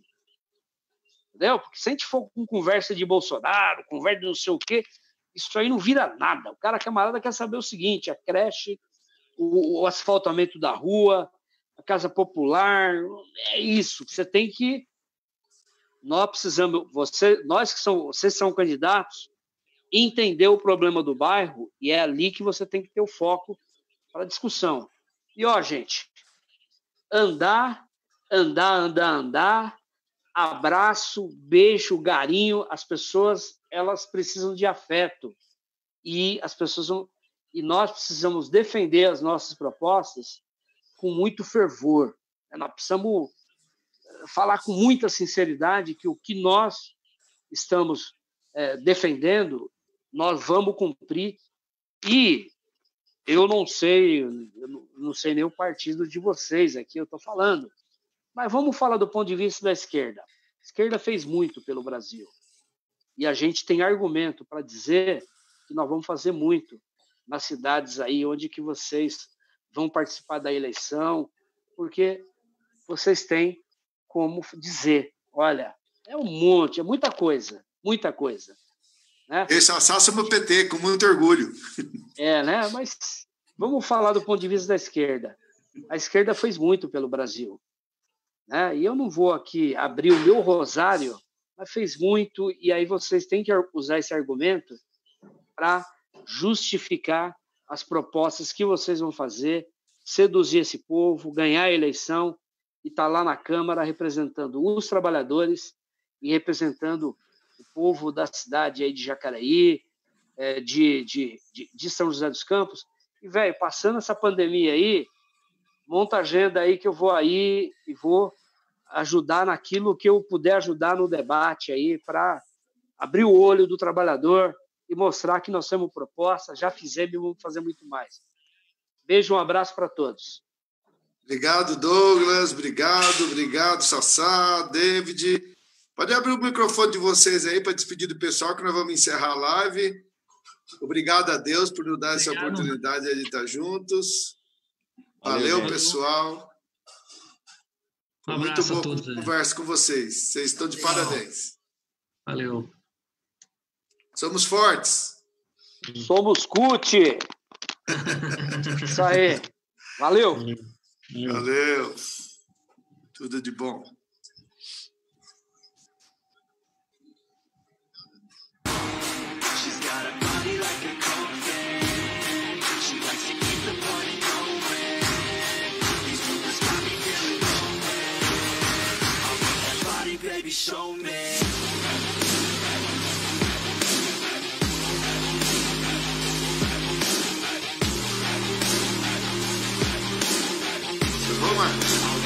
Entendeu? Porque se a gente for com conversa de Bolsonaro, conversa de não sei o quê, isso aí não vira nada. O camarada quer saber o seguinte, a creche, o asfaltamento da rua, a casa popular, é isso. Você tem que... Nós precisamos... Vocês são candidatos, entender o problema do bairro, e é ali que você tem que ter o foco para a discussão. E, ó, gente, andar, abraço, beijo, carinho, as pessoas, elas precisam de afeto. E nós precisamos defender as nossas propostas com muito fervor. Nós precisamos falar com muita sinceridade que o que nós estamos defendendo, nós vamos cumprir. E eu não sei nem o partido de vocês aqui, eu estou falando. Mas vamos falar do ponto de vista da esquerda. A esquerda fez muito pelo Brasil. E a gente tem argumento para dizer que nós vamos fazer muito nas cidades aí onde que vocês vão participar da eleição, porque vocês têm como dizer, olha, é um monte, é muita coisa, né?
Esse assassino é o PT, com muito orgulho.
Né? Mas vamos falar do ponto de vista da esquerda. A esquerda fez muito pelo Brasil. Né? E eu não vou aqui abrir o meu rosário, mas fez muito, e aí vocês têm que usar esse argumento para justificar as propostas que vocês vão fazer, seduzir esse povo, ganhar a eleição e estar lá na Câmara representando os trabalhadores e representando o povo da cidade aí de Jacareí, de São José dos Campos. E, velho, passando essa pandemia aí, monta a agenda aí que eu vou aí e vou ajudar naquilo que eu puder ajudar no debate aí para abrir o olho do trabalhador e mostrar que nós temos proposta, já fizemos e vamos fazer muito mais. Beijo, um abraço para todos.
Obrigado, Douglas. Obrigado, Sassá, David. Pode abrir o microfone de vocês aí para despedir do pessoal, que nós vamos encerrar a live. Obrigado a Deus por nos dar essa oportunidade de estar juntos. Valeu, pessoal.
Um abraço a todos.
Muito boa conversa com vocês. Vocês estão de parabéns.
Valeu.
Somos fortes.
Somos CUT. Isso aí. Valeu.
Valeu. Tudo de bom.
Baby, show me.
Vamos lá.